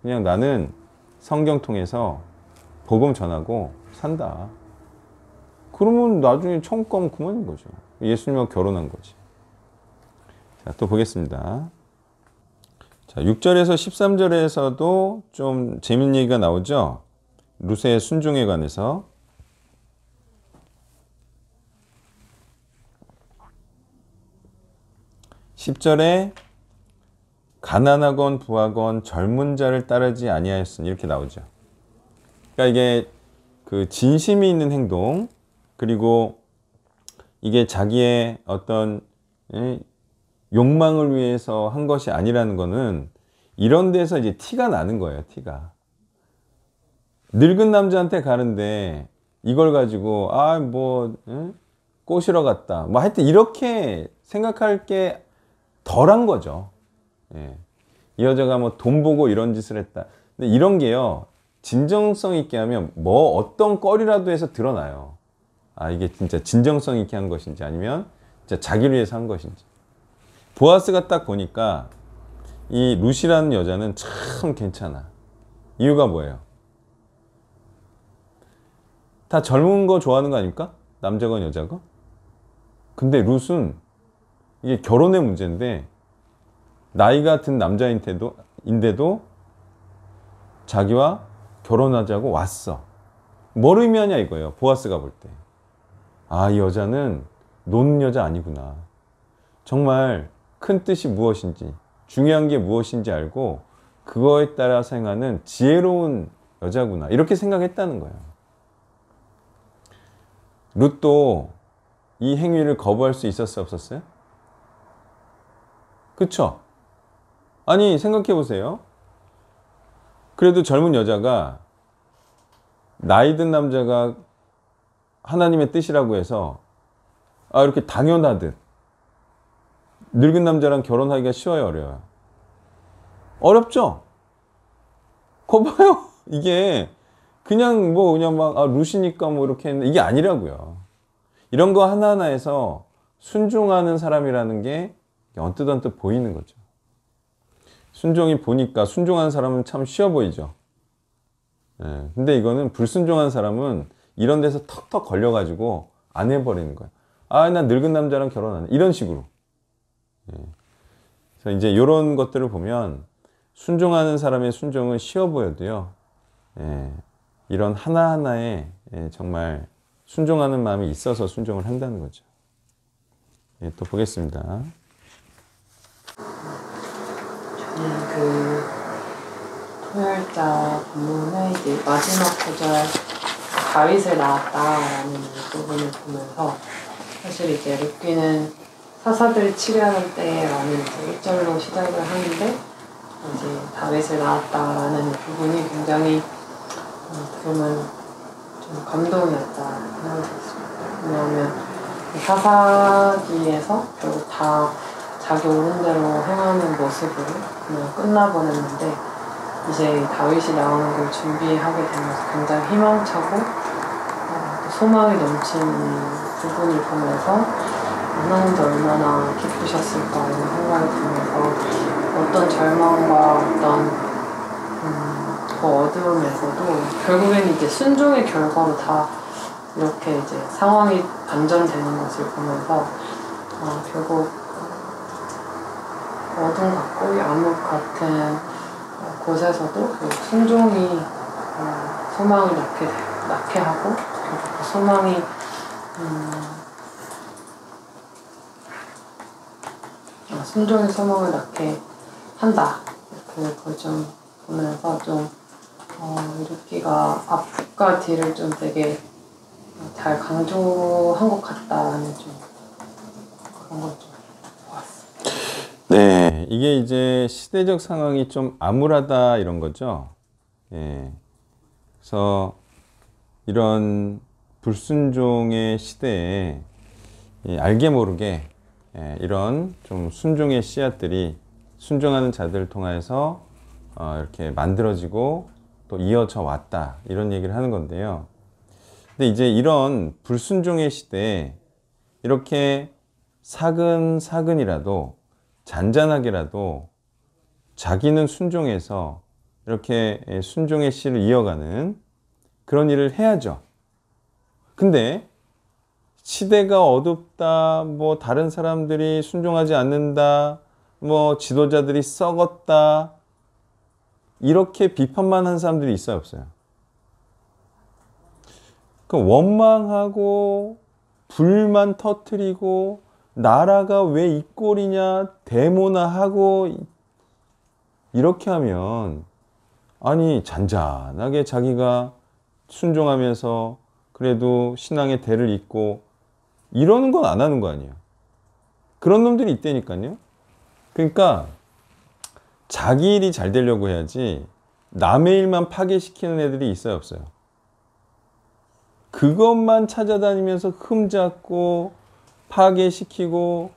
Speaker 1: 그냥 나는 성경 통해서 복음 전하고 산다. 그러면 나중에 천국 가면 그만인 거죠. 예수님하고 결혼한 거지. 자, 또 보겠습니다. 자, 자, 6절에서 13절에서도 좀 재밌는 얘기가 나오죠. 룻의 순종에 관해서. 10절에 가난하건 부하건 젊은 자를 따르지 아니하였으니 이렇게 나오죠. 그러니까 이게 그 진심이 있는 행동, 그리고 이게 자기의 어떤 욕망을 위해서 한 것이 아니라는 거는 이런 데서 이제 티가 나는 거예요. 티가. 늙은 남자한테 가는데 이걸 가지고 꼬시러 갔다, 뭐 하여튼 이렇게 생각할 게 덜한 거죠. 예. 이 여자가 뭐 돈 보고 이런 짓을 했다. 근데 이런 게요, 진정성 있게 하면 뭐 어떤 거리라도 해서 드러나요. 아, 이게 진짜 진정성 있게 한 것인지 아니면 진짜 자기를 위해서 한 것인지. 보아스가 딱 보니까 이 룻이라는 여자는 참 괜찮아. 이유가 뭐예요? 다 젊은 거 좋아하는 거 아닙니까? 남자건 여자건. 근데 룻은 이게 결혼의 문제인데 나이가 든 남자인데도 자기와 결혼하자고 왔어. 뭘 의미하냐 이거예요. 보아스가 볼 때. 아, 이 여자는 노는 여자 아니구나. 정말 큰 뜻이 무엇인지, 중요한 게 무엇인지 알고 그거에 따라 행하는 지혜로운 여자구나. 이렇게 생각했다는 거예요. 룻도 이 행위를 거부할 수 있었어요, 없었어요? 그쵸? 아니, 생각해 보세요. 그래도 젊은 여자가 나이 든 남자가 하나님의 뜻이라고 해서 이렇게 당연하듯 늙은 남자랑 결혼하기가 쉬워요, 어려워요? 어렵죠? 거 봐요. 이게 그냥 막 룻이니까 뭐 이렇게 했는데 이게 아니라고요. 이런 거 하나하나에서 순종하는 사람이라는 게 언뜻 보이는 거죠. 순종이 보니까 순종하는 사람은 참 쉬워 보이죠. 예, 근데 이거는 불순종한 사람은 이런 데서 턱턱 걸려가지고 안 해버리는 거예요. 난 늙은 남자랑 결혼하네. 이런 식으로. 예. 그래서 이제 이런 것들을 보면 순종하는 사람의 순종은 쉬워 보여도요. 예, 이런 하나하나에 정말 순종하는 마음이 있어서 순종을 한다는 거죠. 예, 또 보겠습니다.
Speaker 3: 그 토요일자 본문의 이제 마지막 구절 다윗을 낳았다라는 부분을 보면서 사실 이제 룻기는 사사들이 치료하는 때라는 이제 1절로 시작을 하는데 이제 다윗을 낳았다라는 부분이 굉장히 어떻게 보면 좀 감동이었다 생각이 들었습니다. 왜냐하면 사사기에서 결국 다 자기 옳은 대로 행하는 모습으로 그냥 끝나버렸는데 이제 다윗이 나오는 걸 준비하게 되면서 굉장히 희망차고 또 소망이 넘치는 부분을 보면서 하나님도 얼마나 기쁘셨을까 이런 생각이 들면서 어떤 절망과 어떤 그 어두움에서도 결국엔 이제 순종의 결과로 다 이렇게 이제 상황이 반전되는 것을 보면서 결국 어둠 같고 암흑 같은 곳에서도 그 순종이 소망을 낳게 하고 결국 그 소망이 순종이 소망을 낳게 한다. 그걸 좀 보면서 좀 룻기가 앞과 뒤를 좀 되게 잘 강조한 것 같다는 좀 그런 걸 좀 보았어요.
Speaker 1: 네, 이게 이제 시대적 상황이 좀 암울하다 이런 거죠. 예. 그래서 이런 불순종의 시대에 알게 모르게 이런 좀 순종의 씨앗들이 순종하는 자들을 통해서 이렇게 만들어지고 또 이어져 왔다 이런 얘기를 하는 건데요. 근데 이제 이런 불순종의 시대에 이렇게 사근사근이라도 잔잔하게라도 자기는 순종해서 이렇게 순종의 씨를 이어가는 그런 일을 해야죠. 근데 시대가 어둡다, 뭐 다른 사람들이 순종하지 않는다, 뭐 지도자들이 썩었다 이렇게 비판만 한 사람들이 있어요, 없어요? 그 원망하고 불만 터뜨리고 나라가 왜 이 꼴이냐 데모나 하고 이렇게 하면 아니 잔잔하게 자기가 순종하면서 그래도 신앙의 대를 잇고 이러는 건 안 하는 거 아니에요. 그런 놈들이 있다니까요. 그러니까 자기 일이 잘 되려고 해야지 남의 일만 파괴시키는 애들이 있어요, 없어요? 그것만 찾아다니면서 흠잡고 파괴시키고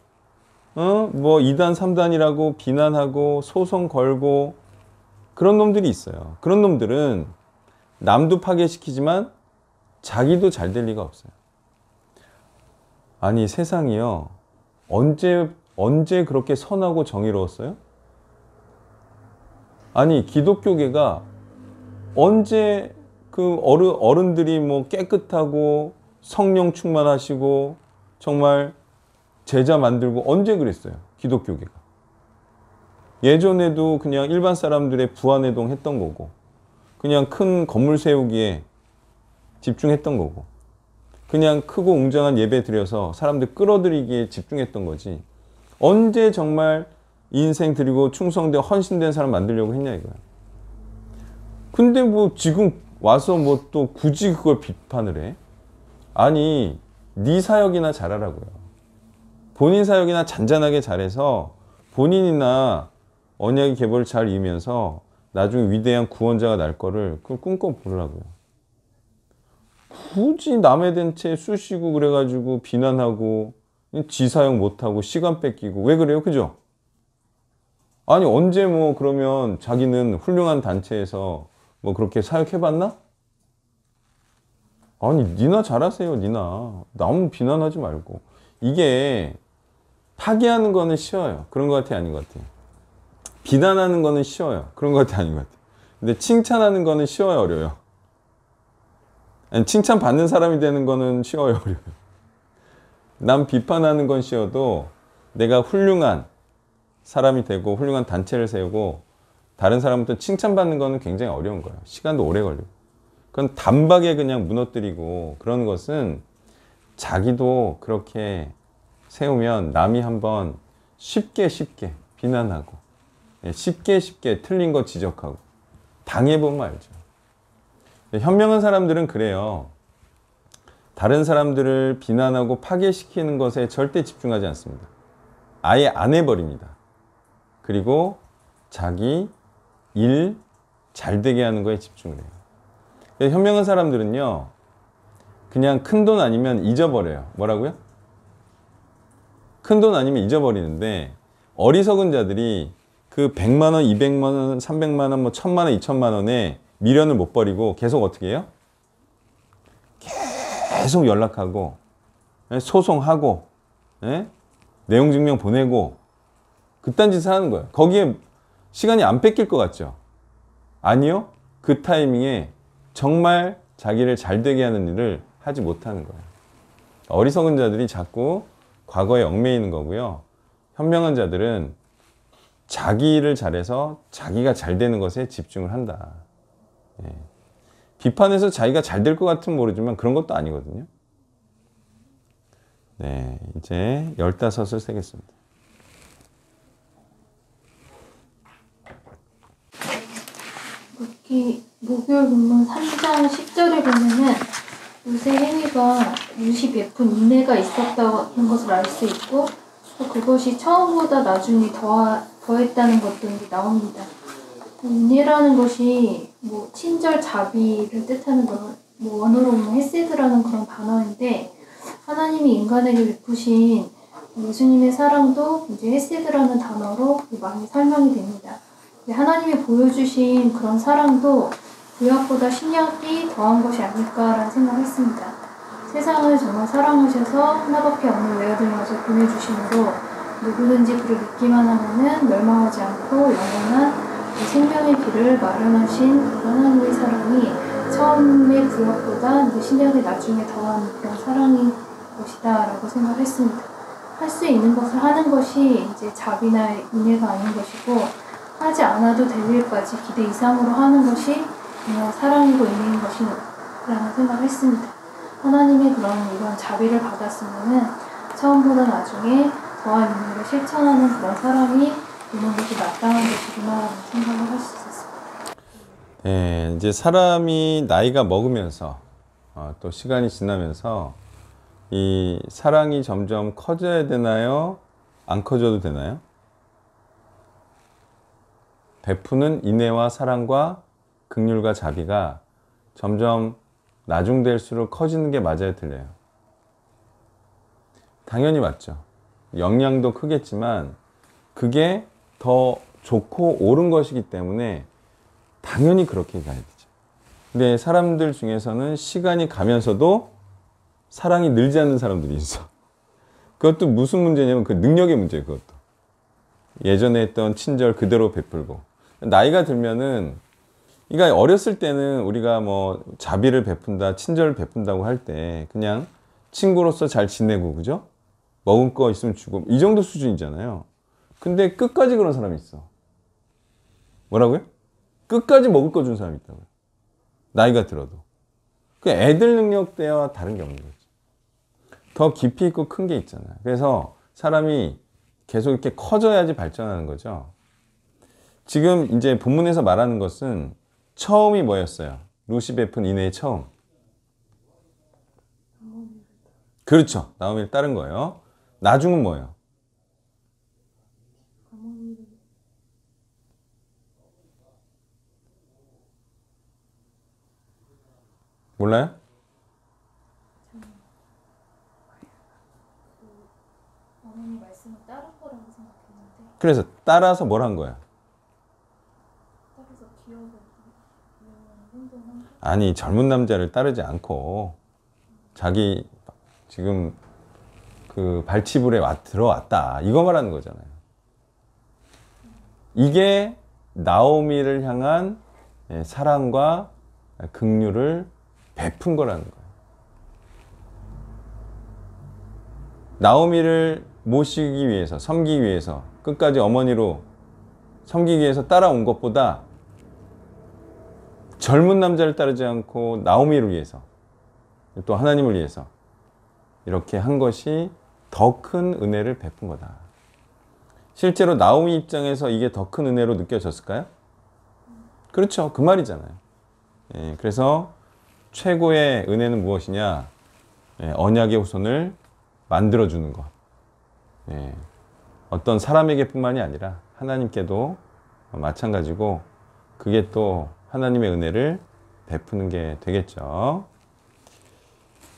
Speaker 1: 뭐 2단 3단이라고 비난하고 소송 걸고 그런 놈들이 있어요. 그런 놈들은 남도 파괴시키지만 자기도 잘 될 리가 없어요. 아니 세상이요, 언제 그렇게 선하고 정의로웠어요? 아니 기독교계가 언제 그 어른들이 뭐 깨끗하고 성령 충만하시고 정말 제자 만들고 언제 그랬어요? 기독교계가. 예전에도 그냥 일반 사람들의 부안해동 했던 거고 그냥 큰 건물 세우기에 집중했던 거고 그냥 크고 웅장한 예배 드려서 사람들 끌어들이기에 집중했던 거지 언제 정말 인생 드리고 충성되고 헌신된 사람 만들려고 했냐 이거야. 근데 뭐 지금 와서 뭐 또 굳이 그걸 비판을 해? 아니 네 사역이나 잘하라고요. 본인 사역이나 잔잔하게 잘해서 본인이나 언약의 계보를 잘 이으면서 나중에 위대한 구원자가 날 거를 그걸 꿈꿔 보라고요. 굳이 남의 된 채 쑤시고 그래가지고 비난하고 지 사역 못하고 시간 뺏기고 왜 그래요? 그죠? 아니 언제 뭐 그러면 자기는 훌륭한 단체에서 뭐 그렇게 사역해봤나? 아니 니나 잘하세요. 니나 남 비난하지 말고. 이게 파괴하는 거는 쉬워요. 그런 것 같아요? 아닌 것 같아요? 비난하는 거는 쉬워요. 그런 것 같아요? 아닌 것 같아요? 근데 칭찬하는 거는 쉬워요? 어려워요? 아니, 칭찬받는 사람이 되는 거는 쉬워요? 어려워요? 남 비판하는 건 쉬워도 내가 훌륭한 사람이 되고 훌륭한 단체를 세우고 다른 사람부터 칭찬받는 거는 굉장히 어려운 거예요. 시간도 오래 걸리고. 그건 단박에 그냥 무너뜨리고 그런 것은 자기도 그렇게 세우면 남이 한번 쉽게 비난하고 쉽게 틀린 거 지적하고 당해보면 알죠. 현명한 사람들은 그래요. 다른 사람들을 비난하고 파괴시키는 것에 절대 집중하지 않습니다. 아예 안 해버립니다. 그리고 자기 일 잘 되게 하는 거에 집중을 해요. 현명한 사람들은요, 그냥 큰 돈 아니면 잊어버려요. 뭐라고요? 큰 돈 아니면 잊어버리는데 어리석은 자들이 그 100만 원, 200만 원, 300만 원, 뭐 1000만 원, 2000만 원에 미련을 못 버리고 계속 어떻게 해요? 계속 연락하고 소송하고 내용 증명 보내고 그딴 짓을 하는 거예요. 거기에 시간이 안 뺏길 것 같죠? 아니요. 그 타이밍에 정말 자기를 잘 되게 하는 일을 하지 못하는 거예요. 어리석은 자들이 자꾸 과거에 얽매이는 거고요. 현명한 자들은 자기 일을 잘해서 자기가 잘 되는 것에 집중을 한다. 비판해서 자기가 잘 될 것 같으면 모르지만 그런 것도 아니거든요. 네, 이제 15을 세겠습니다.
Speaker 4: 여기 목요일 본문 3장 10절에 보면은 루스의 행위가 루시 베푼 인내가 있었다는 것을 알 수 있고 또 그것이 처음보다 나중에 더했다는 것도 나옵니다. 인내라는 것이 뭐 친절 자비를 뜻하는 뭐 원어로 보면 헤세드라는 그런 단어인데 하나님이 인간에게 베푸신 예수님의 사랑도 이제 헤세드라는 단어로 많이 설명이 됩니다. 하나님이 보여주신 그런 사랑도 구약보다 신약이 더한 것이 아닐까라는 생각했습니다. 세상을 정말 사랑하셔서 하나밖에 없는 외아들마저 보내주심으로 누구든지 그를 믿기만 하면은 멸망하지 않고 영원한 생명의 길을 마련하신 하나님의 사랑이 처음의 구약보다 신약의 나중에 더한 그런 사랑인 것이다 라고 생각했습니다. 할 수 있는 것을 하는 것이 이제 자비나 인애가 아닌 것이고, 하지 않아도 될 일까지 기대 이상으로 하는 것이 정말 사랑이고 인애인 것이라는 생각을 했습니다. 하나님의 이런 자비를 받았으면은 처음보다 나중에 더한 인애를 실천하는 그런 사람이 있는 것이 마땅한 것이구나라는 생각을 할 수 있었습니다.
Speaker 1: 네, 이제 사람이 나이가 먹으면서 또 시간이 지나면서 이 사랑이 점점 커져야 되나요? 안 커져도 되나요? 베푸는 인애와 사랑과 긍휼과 자비가 점점 나중될수록 커지는 게 맞아요, 틀려요? 당연히 맞죠. 영향도 크겠지만 그게 더 좋고 옳은 것이기 때문에 당연히 그렇게 가야 되죠. 근데 사람들 중에서는 시간이 가면서도 사랑이 늘지 않는 사람들이 있어. 그것도 무슨 문제냐면 그 능력의 문제예요, 그것도. 예전에 했던 친절 그대로 베풀고. 나이가 들면은, 그러니까 어렸을 때는 우리가 뭐 자비를 베푼다, 친절을 베푼다고 할 때 그냥 친구로서 잘 지내고, 그죠? 먹을 거 있으면 주고, 이 정도 수준이잖아요. 근데 끝까지 그런 사람이 있어. 뭐라고요? 끝까지 먹을 거 준 사람이 있다고요. 나이가 들어도. 그 애들 능력 때와 다른 게 없는 거죠. 더 깊이 있고 큰 게 있잖아요. 그래서 사람이 계속 이렇게 커져야지 발전하는 거죠. 지금 이제 본문에서 말하는 것은 처음이 뭐였어요? 루시 베푼 인애의 처음. 그렇죠. 나오미를 따른 거예요. 나중은 뭐예요? 몰라요?
Speaker 4: 어머니 말씀을 따른 거라고 생각했는데,
Speaker 1: 그래서 따라서 뭘 한 거야?
Speaker 4: 따라서 기억을 행동한 거.
Speaker 1: 아니, 젊은 남자를 따르지 않고 자기 지금 그 발치불에 들어왔다. 이거 말하는 거잖아요. 이게 나오미를 향한 사랑과 긍휼을 베푼 거라는 거예요. 나오미를 모시기 위해서, 섬기기 위해서, 끝까지 어머니로 섬기기 위해서 따라온 것보다 젊은 남자를 따르지 않고 나오미를 위해서, 또 하나님을 위해서 이렇게 한 것이 더 큰 은혜를 베푼 거다. 실제로 나오미 입장에서 이게 더 큰 은혜로 느껴졌을까요? 그렇죠. 그 말이잖아요. 그래서 최고의 은혜는 무엇이냐? 언약의 후손을 만들어주는 것. 어떤 사람에게 뿐만이 아니라 하나님께도 마찬가지고, 그게 또 하나님의 은혜를 베푸는 게 되겠죠.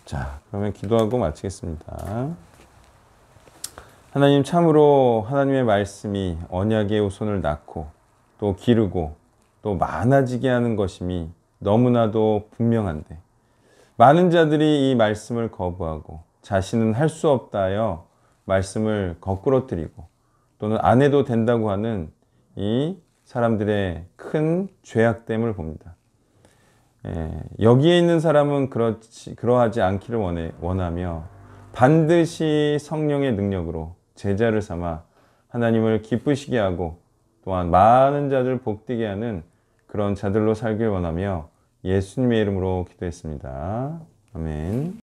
Speaker 1: 자, 그러면 기도하고 마치겠습니다. 하나님, 참으로 하나님의 말씀이 언약의 후손을 낳고 또 기르고 또 많아지게 하는 것임이 너무나도 분명한데, 많은 자들이 이 말씀을 거부하고 자신은 할 수 없다 하여 말씀을 거꾸러뜨리고 또는 안 해도 된다고 하는 이 사람들의 큰 죄악됨을 봅니다. 여기에 있는 사람은 그러하지 않기를 원하며 반드시 성령의 능력으로 제자를 삼아 하나님을 기쁘시게 하고 또한 많은 자들 복되게 하는 그런 자들로 살길 원하며 예수님의 이름으로 기도했습니다. 아멘.